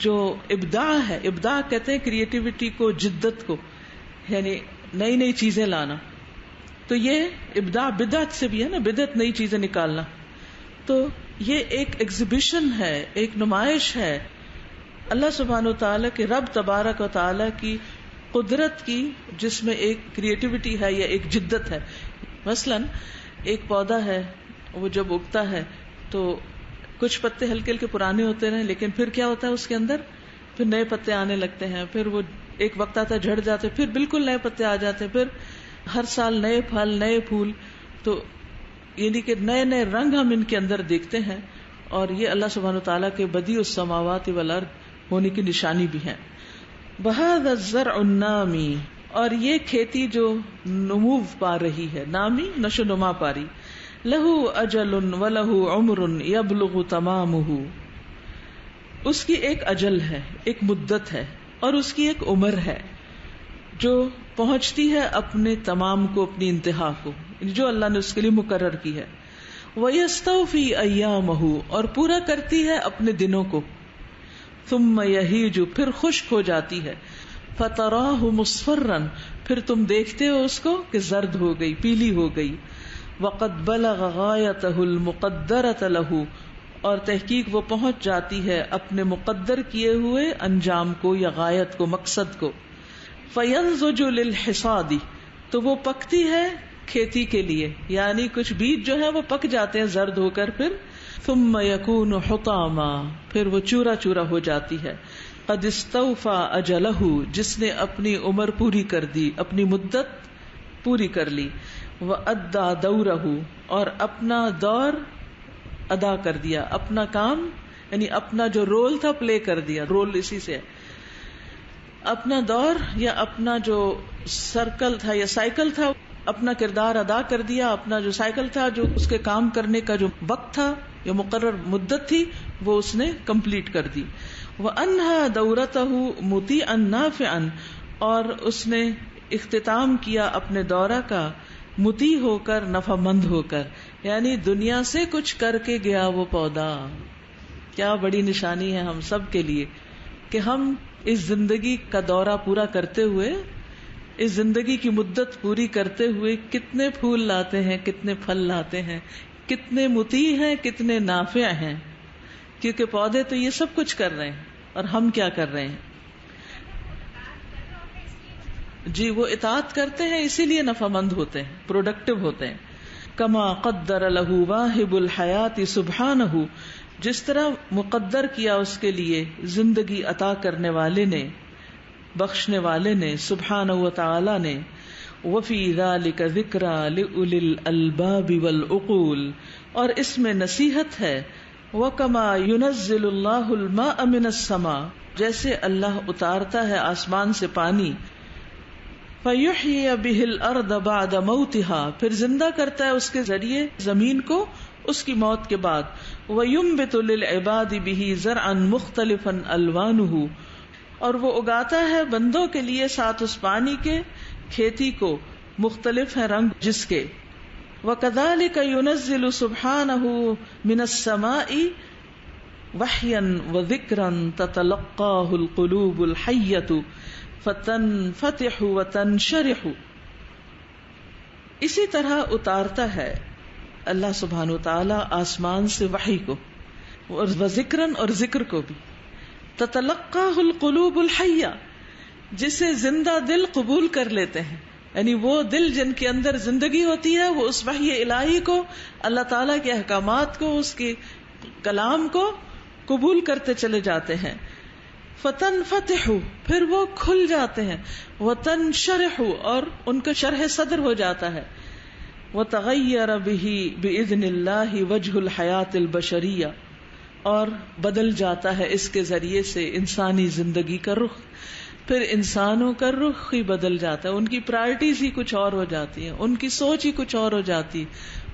جو ابداع ہے، ابداع کہتے ہیں کریٹیوٹی کو، جدت کو، یعنی نئی نئی چیزیں لانا. تو یہ ابداع بدعت سے بھی ہے نا، بدعت نئی چیزیں نکالنا. تو یہ ایک ایگزیبیشن ہے، ایک نمائش ہے اللہ سبحانہ وتعالی کے، رب تبارک و تعالی کی قدرت کی، جس میں ایک کریٹیوٹی ہے یا ایک جدت ہے. مثلا ایک پودا ہے، وہ جب اگتا ہے تو کچھ پتے ہلکے ہلکے پرانے ہوتے رہے، لیکن پھر کیا ہوتا ہے اس کے اندر، پھر نئے پتے آنے لگتے ہیں، پھر وہ ایک وقت آتا ہے جھڑ جاتے، پھر بالکل نئے پتے آ جاتے، پھر ہر سال نئے پھل، نئے پھول. تو یعنی کہ نئے نئے رنگ ہم ان کے اندر دیکھتے ہیں، اور یہ اللہ سبحانہ وتعالیٰ کے بدیع السماوات والارض ہونے کی نشانی بھی ہے. وَهَذَا الزَّرْعُ النَّامِي، اور یہ کھیتی جو نمو پا رہی ہے، نامی نشو نما پا رہی، لَهُ أَجَلٌ وَلَهُ عُمْرٌ يَبْلُغُ تَمَامُهُ، اس کی ایک اجل ہے، ایک مدت ہے، اور اس کی ایک عمر ہے جو پہنچتی ہے اپنے تمام کو، اپنی انتہا کو، جو اللہ نے اس کے لیے مقرر کی ہے. وَيَسْتَوْفِي أَيَّامَهُ، اور پورا کرتی ہے اپنے دنوں کو. ثُمَّ يَهِيجُ، پھر خشک ہو جاتی ہے. فَتَرَاهُ مُصْفَرًّا، پھر تم دیکھتے ہو اس کو کہ زرد ہو گئی، پیلی ہو گئی. وَقَدْ بَلَغَ غَایَتَهُ الْمُقَدَّرَةَ لَهُ، اور تحقیق وہ پہنچ جاتی ہے اپنے مقدر کیے ہوئے انجام کو یا غایت کو، مقصد کو. فَيَنْضُجُ لِلْحِصَادِ، تو وہ پکتی ہے کھیتی کے لیے، یعنی کچھ بیج جو ہے وہ پک جاتے ہیں زرد ہو کر. پھر ثُمَّ يَكُونُ حُطَامًا، پھر وہ چورا چورا ہو جاتی ہے. قَدْ اسْتَوْفَى أَجَلَهُ، جس نے اپنی عمر پوری کر دی، اپنی مدت پوری کر لی. وَأَدَّى دَوْرَهُ، اور اپنا دور ادا کر دیا، اپنا کام یعنی اپنا جو رول تھا پلے کر دیا. رول اسی سے اپنا دور یا اپنا جو سرکل تھا یا سائیکل تھا، اپنا کردار ادا کر دیا. اپنا جو سائیکل تھا، جو اس کے کام کرنے کا جو وقت تھا یا مقرر مدت تھی، وہ اس نے کمپلیٹ کر دی. وَأَنْهَى دَوْرَتَهُ مُطِيعًا نَافِعًا، اور اس نے اختتام کیا اپنے دورہ کا مطیع ہو کر، نفع مند ہو کر، یعنی دنیا سے کچھ کر کے گیا وہ پودا. کیا بڑی نشانی ہے ہم سب کے لیے کہ ہم اس زندگی کا دورہ پورا کرتے ہوئے، اس زندگی کی مدت پوری کرتے ہوئے کتنے پھول لاتے ہیں، کتنے پھل لاتے ہیں، کتنے مطیع ہیں، کتنے نافع ہیں. کیونکہ پودے تو یہ سب کچھ کر رہے ہیں اور ہم کیا کر رہے ہیں؟ جی وہ اطاعت کرتے ہیں، اسی لیے نفع مند ہوتے ہیں، پروڈکٹیو ہوتے ہیں. کما قدر لہ واہب الحیات سبحانہ، جس طرح مقدر کیا اس کے لیے زندگی عطا کرنے والے نے، بخشنے والے نے، سبحانہ و تعالی نے. وفی ذلک ذکری لأولی الالباب والعقول، اور اس میں نصیحت ہے. وکما ینزل اللہ الماء من السماء، جیسے اللہ اتارتا ہے آسمان سے پانی. فَيُحْيِيَ بِهِ الْأَرْضَ بَعْدَ مَوْتِهَا، پھر زندہ کرتا ہے اس کے ذریعے زمین کو اس کی موت کے بعد. وَيُنْبِتُ لِلْعِبَادِ بِهِ زَرْعًا مُخْتَلِفًا أَلْوَانُهُ، اور وہ اگاتا ہے بندوں کے لیے ساتھ اس پانی کے کھیتی کو، مختلف ہے رنگ جس کے. وَكَذَلِكَ يُنَزِّلُ سُبْحَانَهُ مِنَ السَّمَاءِ وَحْيًا وَذِكْرًا تَتَلَقَّاهُ الْقُلُوبُ الْحَيَّةُ فتنفتح وتنشرح. اسی طرح اتارتا ہے اللہ سبحانہ وتعالی آسمان سے وحی کو، اور ذکرن، اور ذکر کو بھی. تتلقاہ القلوب الحیہ، جسے زندہ دل قبول کر لیتے ہیں، یعنی وہ دل جن کے اندر زندگی ہوتی ہے وہ اس وحی الہی کو، اللہ تعالی کے احکامات کو، اس کے کلام کو قبول کرتے چلے جاتے ہیں. فتنفتح، پھر وہ کھل جاتے ہیں. وتنشرح، اور ان کا شرح صدر ہو جاتا ہے. وتغیر به باذن اللہ وجہ الحیات البشریہ، اور بدل جاتا ہے اس کے ذریعے سے انسانی زندگی کا رخ. پھر انسانوں کا رخ ہی بدل جاتا ہے، ان کی پرائرٹیز ہی کچھ اور ہو جاتی ہیں، ان کی سوچ ہی کچھ اور ہو جاتی،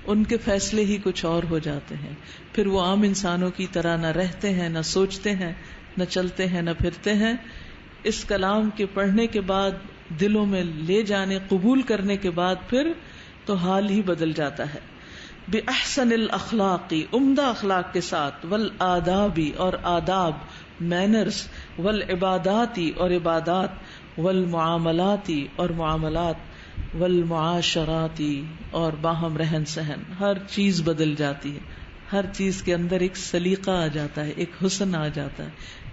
ان کے فیصلے ہی کچھ اور ہو جاتے ہیں. پھر وہ عام انسانوں کی طرح نہ رہتے ہیں، نہ سوچتے ہیں، نہ چلتے ہیں، نہ پھرتے ہیں. اس کلام کے پڑھنے کے بعد، دلوں میں لے جانے، قبول کرنے کے بعد پھر تو حال ہی بدل جاتا ہے. بِأَحْسَنِ الْأَخْلَاقِ، عمدہ اخلاق کے ساتھ، وَالْآدَابِ، اور آداب، مینرز، وَالْعِبَادَاتِ، اور عبادات، وَالْمُعَامَلَاتِ، اور معاملات، وَالْمُعَاشَرَاتِ، اور باہم رہن سہن. ہر چیز بدل جاتی ہے، ہر چیز کے اندر ایک سلیقہ آ جاتا ہے، ایک حسن آ جاتا ہے،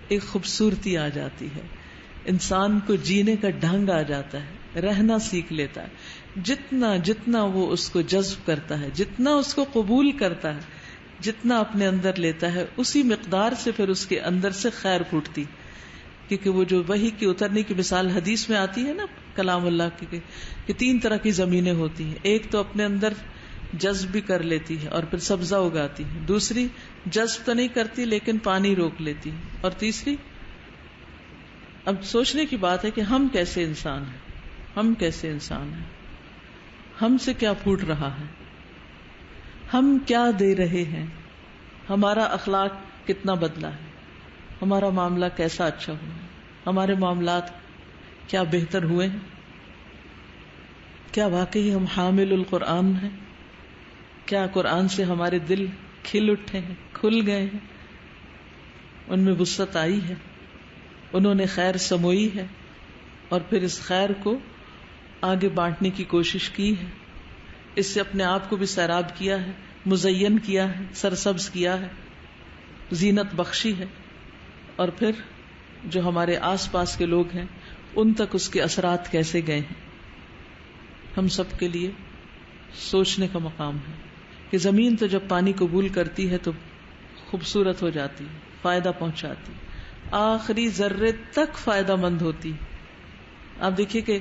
ایک خوبصورتی آ جاتی ہے. انسان کو جینے کا ڈھنگ آ جاتا ہے، رہنا سیکھ لیتا ہے. جتنا وہ اس کو جذب کرتا ہے، جتنا اس کو قبول کرتا ہے، جتنا اپنے اندر لیتا ہے، اسی مقدار سے پھر اس کے اندر سے خیر پھوٹتی. کیونکہ وہ جو وحی کی اترنے کی مثال حدیث میں آتی ہے نا کلام اللہ کی، کہ 3 طرح کی زمینیں ہوتی ہیں. ایک تو اپنے اندر جذب بھی کر لیتی ہے اور پھر سبزہ اگاتی ہے. دوسری جذب تو نہیں کرتی لیکن پانی روک لیتی ہے. اور تیسری، اب سوچنے کی بات ہے کہ ہم کیسے انسان ہیں، ہم کیسے انسان ہیں، ہم سے کیا پھوٹ رہا ہے، ہم کیا دے رہے ہیں، ہمارا اخلاق کتنا بدلا ہے، ہمارا معاملہ کیسا اچھا ہوا ہے، ہمارے معاملات کیا بہتر ہوئے ہیں. کیا واقعی ہم حامل القرآن ہیں؟ کیا قرآن سے ہمارے دل کھل اٹھے ہیں، کھل گئے ہیں، ان میں وسعت آئی ہے، انہوں نے خیر سموئی ہے، اور پھر اس خیر کو آگے بانٹنے کی کوشش کی ہے، اس سے اپنے آپ کو بھی سیراب کیا ہے، مزین کیا ہے، سرسبز کیا ہے، زینت بخشی ہے، اور پھر جو ہمارے آس پاس کے لوگ ہیں ان تک اس کے اثرات کیسے گئے ہیں. ہم سب کے لیے سوچنے کا مقام ہے کہ زمین تو جب پانی قبول کرتی ہے تو خوبصورت ہو جاتی، فائدہ پہنچاتی، آخری ذرے تک فائدہ مند ہوتی. آپ دیکھیے کہ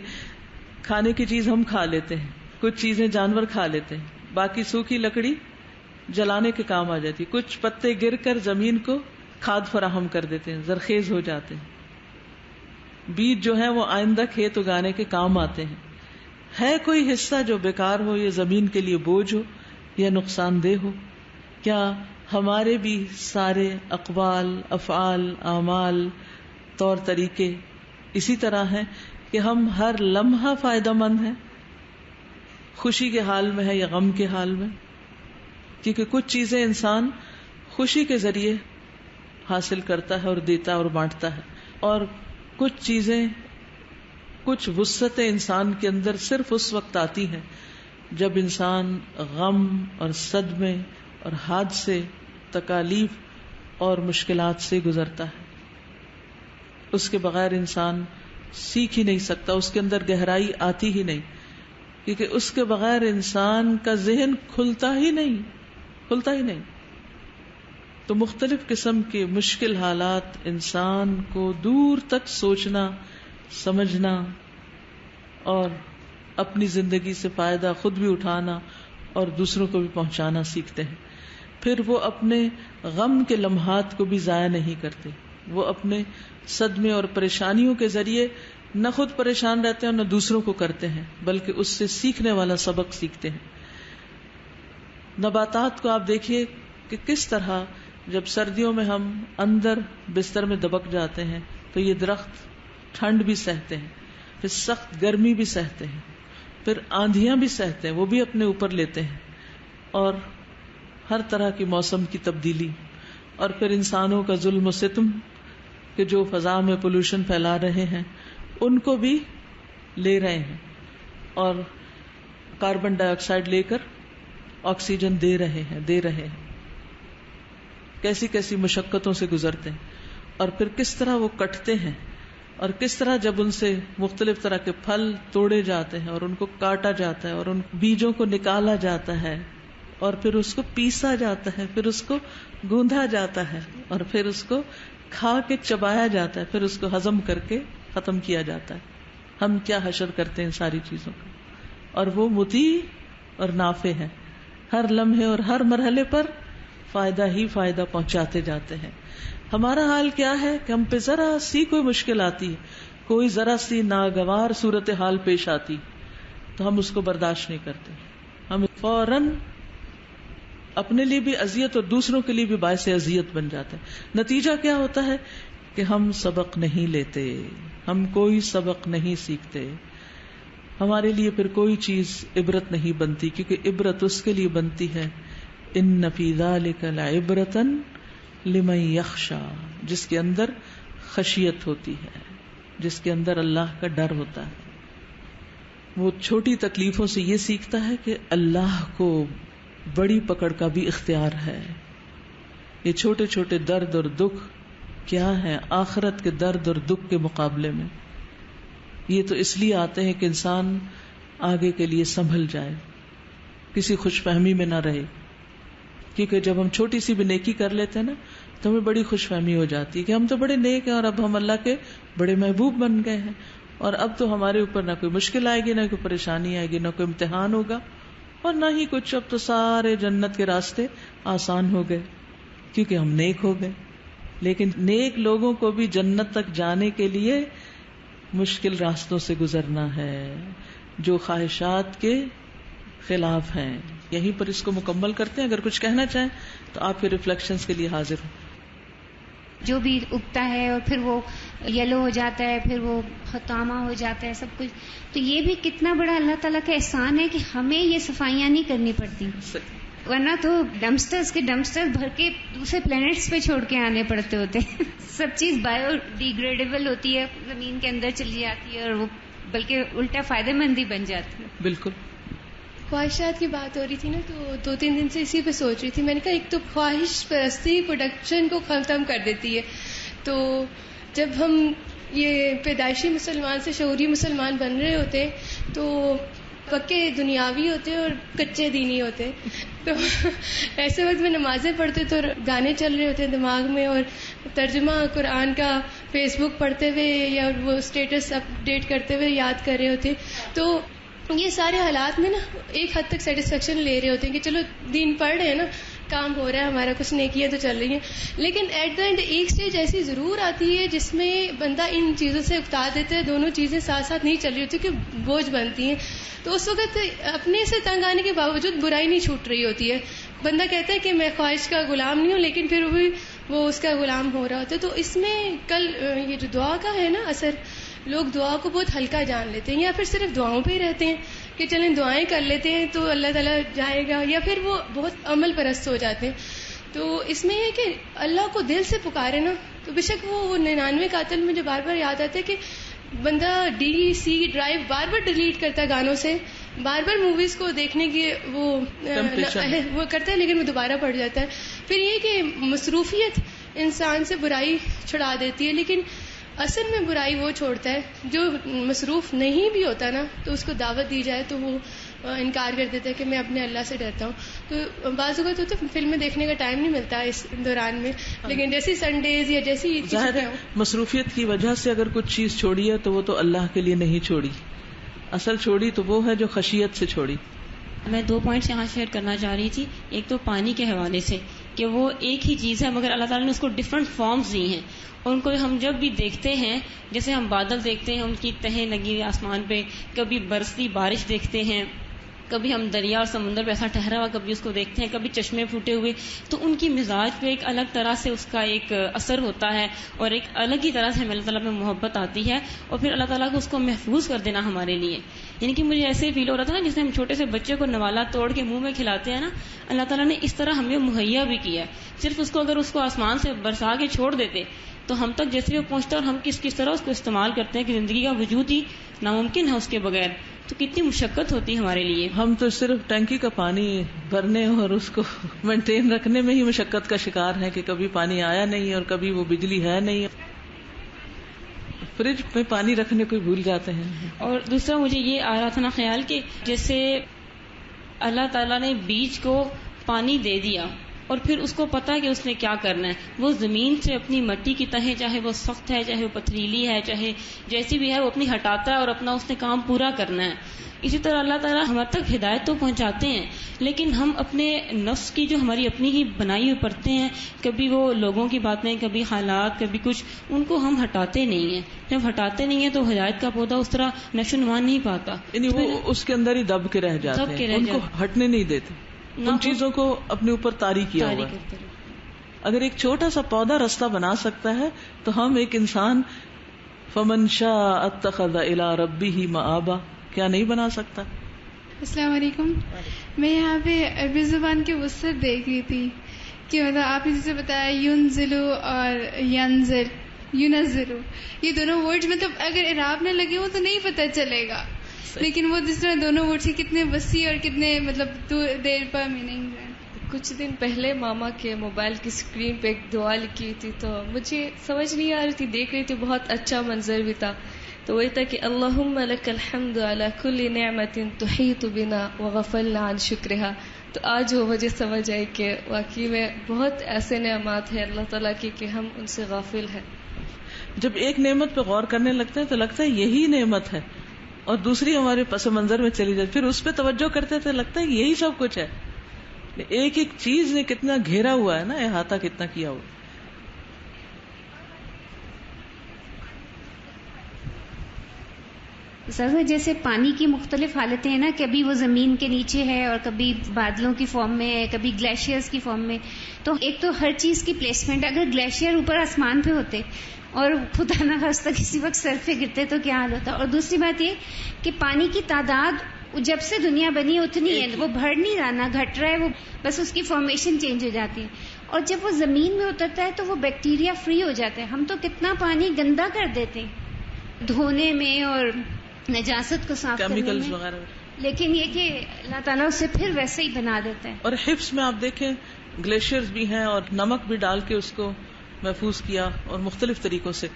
کھانے کی چیز ہم کھا لیتے ہیں، کچھ چیزیں جانور کھا لیتے ہیں، باقی سوکھی لکڑی جلانے کے کام آ جاتی، کچھ پتے گر کر زمین کو کھاد فراہم کر دیتے ہیں، زرخیز ہو جاتے ہیں. بیج جو ہیں وہ آئندہ کھیت اگانے کے کام آتے ہیں. ہے کوئی حصہ جو بیکار ہو یا زمین کے لیے بوجھ ہو یا نقصان دہ ہو؟ کیا ہمارے بھی سارے اقوال، افعال، اعمال، طور طریقے اسی طرح ہیں کہ ہم ہر لمحہ فائدہ مند ہیں، خوشی کے حال میں ہے یا غم کے حال میں؟ کیونکہ کچھ چیزیں انسان خوشی کے ذریعے حاصل کرتا ہے اور دیتا ہے اور بانٹتا ہے، اور کچھ چیزیں، کچھ وسعتیں انسان کے اندر صرف اس وقت آتی ہیں جب انسان غم اور صدمے اور حادثے، تکالیف اور مشکلات سے گزرتا ہے. اس کے بغیر انسان سیکھ ہی نہیں سکتا، اس کے اندر گہرائی آتی ہی نہیں، کیونکہ اس کے بغیر انسان کا ذہن کھلتا ہی نہیں. تو مختلف قسم کے مشکل حالات انسان کو دور تک سوچنا، سمجھنا اور اپنی زندگی سے فائدہ خود بھی اٹھانا اور دوسروں کو بھی پہنچانا سیکھتے ہیں. پھر وہ اپنے غم کے لمحات کو بھی ضائع نہیں کرتے، وہ اپنے صدمے اور پریشانیوں کے ذریعے نہ خود پریشان رہتے ہیں اور نہ دوسروں کو کرتے ہیں، بلکہ اس سے سیکھنے والا سبق سیکھتے ہیں. نباتات کو آپ دیکھیے کہ کس طرح جب سردیوں میں ہم اندر بستر میں دبک جاتے ہیں تو یہ درخت ٹھنڈ بھی سہتے ہیں، پھر سخت گرمی بھی سہتے ہیں، پھر آندھیاں بھی سہتے ہیں، وہ بھی اپنے اوپر لیتے ہیں، اور ہر طرح کی موسم کی تبدیلی، اور پھر انسانوں کا ظلم و ستم کہ جو فضا میں پولوشن پھیلا رہے ہیں ان کو بھی لے رہے ہیں اور کاربن ڈائی آکسائڈ لے کر آکسیجن دے رہے ہیں. کیسی کیسی مشقتوں سے گزرتے ہیں، اور پھر کس طرح وہ کٹتے ہیں، اور کس طرح جب ان سے مختلف طرح کے پھل توڑے جاتے ہیں اور ان کو کاٹا جاتا ہے اور ان بیجوں کو نکالا جاتا ہے اور پھر اس کو پیسا جاتا ہے، پھر اس کو گوندھا جاتا ہے اور پھر اس کو کھا کے چبایا جاتا ہے، پھر اس کو ہضم کر کے ختم کیا جاتا ہے. ہم کیا حشر کرتے ہیں ساری چیزوں کا، اور وہ مطیع اور نافع ہے، ہر لمحے اور ہر مرحلے پر فائدہ ہی فائدہ پہنچاتے جاتے ہیں. ہمارا حال کیا ہے کہ ہم پہ ذرا سی کوئی مشکل آتی، کوئی ذرا سی ناگوار صورتحال پیش آتی تو ہم اس کو برداشت نہیں کرتے، ہم فوراً اپنے لیے بھی اذیت اور دوسروں کے لیے بھی باعث اذیت بن جاتے ہیں. نتیجہ کیا ہوتا ہے کہ ہم سبق نہیں لیتے، ہم کوئی سبق نہیں سیکھتے، ہمارے لیے پھر کوئی چیز عبرت نہیں بنتی، کیونکہ عبرت اس کے لیے بنتی ہے ان فی ذلک لعبرۃ لمن یخشی، جس کے اندر خشیت ہوتی ہے، جس کے اندر اللہ کا ڈر ہوتا ہے. وہ چھوٹی تکلیفوں سے یہ سیکھتا ہے کہ اللہ کو بڑی پکڑ کا بھی اختیار ہے. یہ چھوٹے چھوٹے درد اور دکھ کیا ہے آخرت کے درد اور دکھ کے مقابلے میں. یہ تو اس لیے آتے ہیں کہ انسان آگے کے لیے سنبھل جائے، کسی خوش فہمی میں نہ رہے. کیونکہ جب ہم چھوٹی سی بھی نیکی کر لیتے ہیں نا تو ہمیں بڑی خوش فہمی ہو جاتی ہے کہ ہم تو بڑے نیک ہیں اور اب ہم اللہ کے بڑے محبوب بن گئے ہیں، اور اب تو ہمارے اوپر نہ کوئی مشکل آئے گی، نہ کوئی پریشانی آئے گی، نہ کوئی امتحان ہوگا اور نہ ہی کچھ. اب تو سارے جنت کے راستے آسان ہو گئے کیونکہ ہم نیک ہو گئے. لیکن نیک لوگوں کو بھی جنت تک جانے کے لیے مشکل راستوں سے گزرنا ہے جو خواہشات کے خلاف ہیں. یہیں پر اس کو مکمل کرتے ہیں. اگر کچھ کہنا چاہیں تو آپ کے ریفلیکشنز کے لیے حاضر ہوں. جو بھی اگتا ہے اور پھر وہ یلو ہو جاتا ہے، پھر وہ خطامہ ہو جاتا ہے سب کچھ، تو یہ بھی کتنا بڑا اللہ تعالیٰ کا احسان ہے کہ ہمیں یہ صفائیاں نہیں کرنی پڑتی، ورنہ تو ڈمپسٹرز کے ڈمپسٹرز بھر کے دوسرے پلینٹس پہ چھوڑ کے آنے پڑتے ہوتے ہیں. سب چیز بایو ڈیگریڈیبل ہوتی ہے، زمین کے اندر چلی جاتی ہے اور وہ بلکہ الٹا فائدہ مند ہی بن جاتی ہے. بالکل. خواہشات کی بات ہو رہی تھی نا، تو 2-3 دن سے اسی پہ سوچ رہی تھی. میں نے کہا ایک تو خواہش پرستی پروڈکشن کو ختم کر دیتی ہے. تو جب ہم یہ پیدائشی مسلمان سے شعوری مسلمان بن رہے ہوتے تو پکے دنیاوی ہوتے اور کچے دینی ہوتے. تو ایسے وقت میں نمازیں پڑھتے تو گانے چل رہے ہوتے دماغ میں اور ترجمہ قرآن کا فیس بک پڑھتے ہوئے یا وہ اسٹیٹس اپ ڈیٹ کرتے ہوئے یاد کر رہے ہوتے. تو یہ سارے حالات میں نا ایک حد تک سیٹسفیکشن لے رہے ہوتے ہیں کہ چلو دین پڑھ رہے ہیں نا، کام ہو رہا ہے ہمارا، کچھ نیکیاں تو چل رہی ہیں. لیکن ایٹ دا اینڈ ایک سٹیج ایسی ضرور آتی ہے جس میں بندہ ان چیزوں سے اکتا دیتا ہے، دونوں چیزیں ساتھ ساتھ نہیں چل رہی ہوتی کہ بوجھ بنتی ہیں. تو اس وقت اپنے سے تنگ آنے کے باوجود برائی نہیں چھوٹ رہی ہوتی ہے. بندہ کہتا ہے کہ میں خواہش کا غلام نہیں ہوں، لیکن پھر بھی وہ اس کا غلام ہو رہا ہوتا ہے. تو اس میں کل یہ جو دعا کا ہے نا اثر، لوگ دعا کو بہت ہلکا جان لیتے ہیں یا پھر صرف دعاؤں پہ ہی رہتے ہیں کہ چلیں دعائیں کر لیتے ہیں تو اللہ تعالیٰ جائے گا، یا پھر وہ بہت عمل پرست ہو جاتے ہیں. تو اس میں یہ کہ اللہ کو دل سے پکارے نا، تو بے شک وہ 99 قاتل مجھے بار بار یاد آتا ہے کہ بندہ ڈی-سی ڈرائیو بار بار ڈیلیٹ کرتا ہے گانوں سے، بار بار موویز کو دیکھنے کی وہ کرتا ہے، لیکن وہ دوبارہ پڑ جاتا ہے. پھر یہ کہ مصروفیت انسان سے برائی چھڑا دیتی ہے، لیکن اصل میں برائی وہ چھوڑتا ہے جو مصروف نہیں بھی ہوتا نا، تو اس کو دعوت دی جائے تو وہ انکار کر دیتا ہے کہ میں اپنے اللہ سے ڈرتا ہوں. تو بعض اوقات تو فلمیں دیکھنے کا ٹائم نہیں ملتا اس دوران میں، لیکن جیسی سنڈیز یا جیسی عید کی چھٹیاں، مصروفیت کی وجہ سے اگر کچھ چیز چھوڑی ہے تو وہ تو اللہ کے لیے نہیں چھوڑی، اصل چھوڑی تو وہ ہے جو خشیت سے چھوڑی. میں 2 پوائنٹس یہاں شیئر کرنا چاہ رہی تھی. ایک تو پانی کے حوالے سے کہ وہ ایک ہی چیز ہے مگر اللہ تعالیٰ نے اس کو ڈفرینٹ فارمز دی ہیں، اور ان کو ہم جب بھی دیکھتے ہیں، جیسے ہم بادل دیکھتے ہیں ان کی تہیں لگی ہوئی آسمان پہ، کبھی برستی بارش دیکھتے ہیں، کبھی ہم دریا اور سمندر پہ ایسا ٹھہرا ہوا کبھی اس کو دیکھتے ہیں، کبھی چشمے پھوٹے ہوئے، تو ان کی مزاج پہ ایک الگ طرح سے اس کا ایک اثر ہوتا ہے، اور ایک الگ ہی طرح سے ہمیں اللہ تعالیٰ پہ محبت آتی ہے، اور پھر اللہ تعالیٰ کو اس کو محفوظ کر دینا ہمارے لیے. یعنی کہ مجھے ایسے فیل ہو رہا تھا نا جیسے ہم چھوٹے سے بچے کو نوالا توڑ کے منہ میں کھلاتے ہیں نا، اللہ تعالیٰ نے اس طرح ہمیں مہیا بھی کیا ہے. صرف اس کو اگر اس کو آسمان سے برسا کے چھوڑ دیتے تو ہم تک جیسے وہ پہنچتا اور ہم کس طرح اس کو استعمال کرتے ہیں کہ زندگی کا وجود ہی ناممکن ہے اس کے بغیر، تو کتنی مشقت ہوتی ہے ہمارے لیے. ہم تو صرف ٹینکی کا پانی بھرنے اور اس کو مینٹین رکھنے میں ہی مشقت کا شکار ہیں کہ کبھی پانی آیا نہیں اور کبھی وہ بجلی ہے نہیں، فریج میں پانی رکھنے کو بھول جاتے ہیں. اور دوسرا مجھے یہ آ رہا تھا نا خیال کہ جیسے اللہ تعالیٰ نے بیج کو پانی دے دیا اور پھر اس کو پتا کہ اس نے کیا کرنا ہے، وہ زمین سے اپنی مٹی کی تہیں، چاہے وہ سخت ہے چاہے وہ پتھریلی ہے چاہے جیسی بھی ہے، وہ اپنی ہٹاتا ہے اور اپنا اس نے کام پورا کرنا ہے. اسی طرح اللہ تعالیٰ ہمارے تک ہدایت تو پہنچاتے ہیں، لیکن ہم اپنے نفس کی جو ہماری اپنی ہی بنائی ہوئی پرتیں ہیں، کبھی وہ لوگوں کی باتیں، کبھی حالات، کبھی کچھ، ان کو ہم ہٹاتے نہیں ہیں. جب ہٹاتے نہیں ہیں تو ہدایت کا پودا اس طرح نشو نما نہیں پاتا، یعنی وہ اس کے اندر ہی دب کے رہ جاتے ہیں، ان کو ہٹنے نہیں دیتے، ان چیزوں کو اپنے اوپر طاری کیا ہوا ہے. اگر ایک چھوٹا سا پودا رستہ بنا سکتا ہے تو ہم ایک انسان فمن شاء اتخذ الی ربہ مآبا کیا نہیں بنا سکتا؟ السلام علیکم. میں یہاں پہ عربی زبان کی وسعت دیکھ رہی تھی کہ مطلب آپ نے جیسے بتایا ینزلو اور ینزل، ینزلو، یہ دونوں ورڈز مطلب اگر اعراب نہ لگے ہو تو نہیں پتہ چلے گا، لیکن وہ جس طرح دونوں ورڈز کی کتنے وسیع اور کتنے مطلب دیر پر میننگ ہے. کچھ دن پہلے ماما کے موبائل کی اسکرین پہ ایک دعا لکھی تھی تو مجھے سمجھ نہیں آ رہی تھی، دیکھ رہی تھی بہت اچھا منظر بھی تھا، تو وہی تھا کہ اللہم لک الحمد علی کل نعمت تحیط بنا وغفلنا عن شکرہا. تو آج وہ مجھے سمجھ آئی کہ واقعی میں بہت ایسے نعمات ہیں اللہ تعالیٰ کی کہ ہم ان سے غافل ہیں. جب ایک نعمت پہ غور کرنے لگتا ہے تو لگتا ہے یہی نعمت ہے، اور دوسری ہمارے پس منظر میں چلی جاتی، پھر اس پہ توجہ کرتے تھے لگتا ہے یہی سب کچھ ہے. ایک ایک چیز نے کتنا گھیرا ہوا ہے نا، احاطہ کتنا کیا ہوا. سر جیسے پانی کی مختلف حالتیں ہیں نا، کبھی وہ زمین کے نیچے ہے اور کبھی بادلوں کی فارم میں ہے، کبھی گلیشیئرز کی فارم میں. تو ایک تو ہر چیز کی پلیسمنٹ، اگر گلیشیئر اوپر آسمان پہ ہوتے اور خدا نہ خواستہ کسی وقت سر پہ گرتے تو کیا حال ہوتا. اور دوسری بات یہ کہ پانی کی تعداد جب سے دنیا بنی اتنی ہے، وہ بڑھ نہیں رہا نہ گھٹ رہا ہے، وہ بس اس کی فارمیشن چینج ہو جاتی ہے. اور جب وہ زمین میں اترتا ہے تو وہ بیکٹیریا فری ہو جاتا ہے. ہم تو کتنا پانی گندا کر دیتے دھونے میں اور نجاست کو صاف کرنے میں، لیکن یہ کہ اللہ تعالیٰ اسے پھر ویسے ہی بنا دیتا ہے. اور حفظ میں آپ دیکھیں گلیشیئرز بھی ہیں اور نمک بھی ڈال کے اس کو محفوظ کیا اور مختلف طریقوں سے.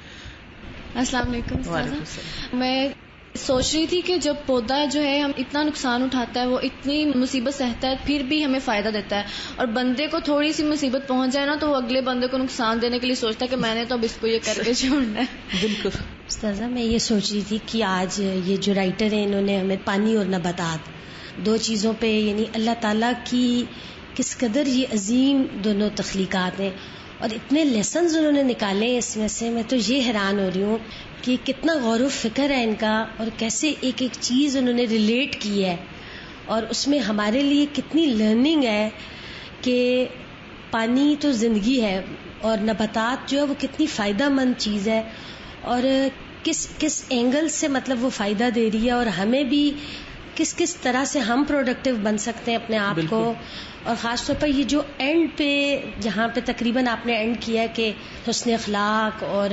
السلام علیکم. میں سوچ رہی تھی کہ جب پودا جو ہے ہم اتنا نقصان اٹھاتا ہے، وہ اتنی مصیبت سہتا ہے، پھر بھی ہمیں فائدہ دیتا ہے، اور بندے کو تھوڑی سی مصیبت پہنچ جائے نا تو وہ اگلے بندے کو نقصان دینے کے لیے سوچتا ہے کہ میں نے تو اب اس کو یہ کر کے چھوڑنا ہے. بالکل. استاذہ میں یہ سوچ رہی تھی کہ آج یہ جو رائٹر ہیں انہوں نے ہمیں پانی اور نباتات دو چیزوں پہ، یعنی اللہ تعالیٰ کی کس قدر یہ عظیم دونوں تخلیقات ہیں اور اتنے لیسنز انہوں نے نکالے ہیں اس میں سے. میں تو یہ حیران ہو رہی ہوں کہ کتنا غور و فکر ہے ان کا، اور کیسے ایک ایک چیز انہوں نے ریلیٹ کی ہے، اور اس میں ہمارے لیے کتنی لرننگ ہے کہ پانی تو زندگی ہے اور نباتات جو ہے وہ کتنی فائدہ مند چیز ہے، اور کس اینگل سے مطلب وہ فائدہ دے رہی ہے، اور ہمیں بھی کس کس طرح سے ہم پروڈکٹیو بن سکتے ہیں اپنے آپ کو. اور خاص طور پر یہ جو اینڈ پہ جہاں پہ تقریباً آپ نے اینڈ کیا کہ حسن اخلاق اور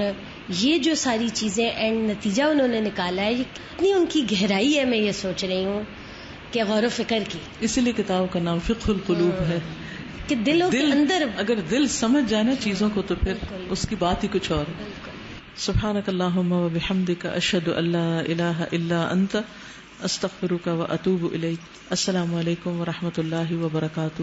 یہ جو ساری چیزیں اینڈ نتیجہ انہوں نے نکالا ہے, یہ کتنی ان کی گہرائی ہے, میں یہ سوچ رہی ہوں کہ غور و فکر کی. اسی لیے کتاب کا نام فقہ القلوب ہے کہ دلوں کے اندر اگر دل سمجھ جائے نا چیزوں کو تو پھر اس کی بات ہی کچھ اور ہے. سبحانک اللہم و بحمدک اشہد ان لا الہ الا انت استغفرک و اتوب الیک. السلام علیکم و رحمۃ اللہ وبرکاتہ.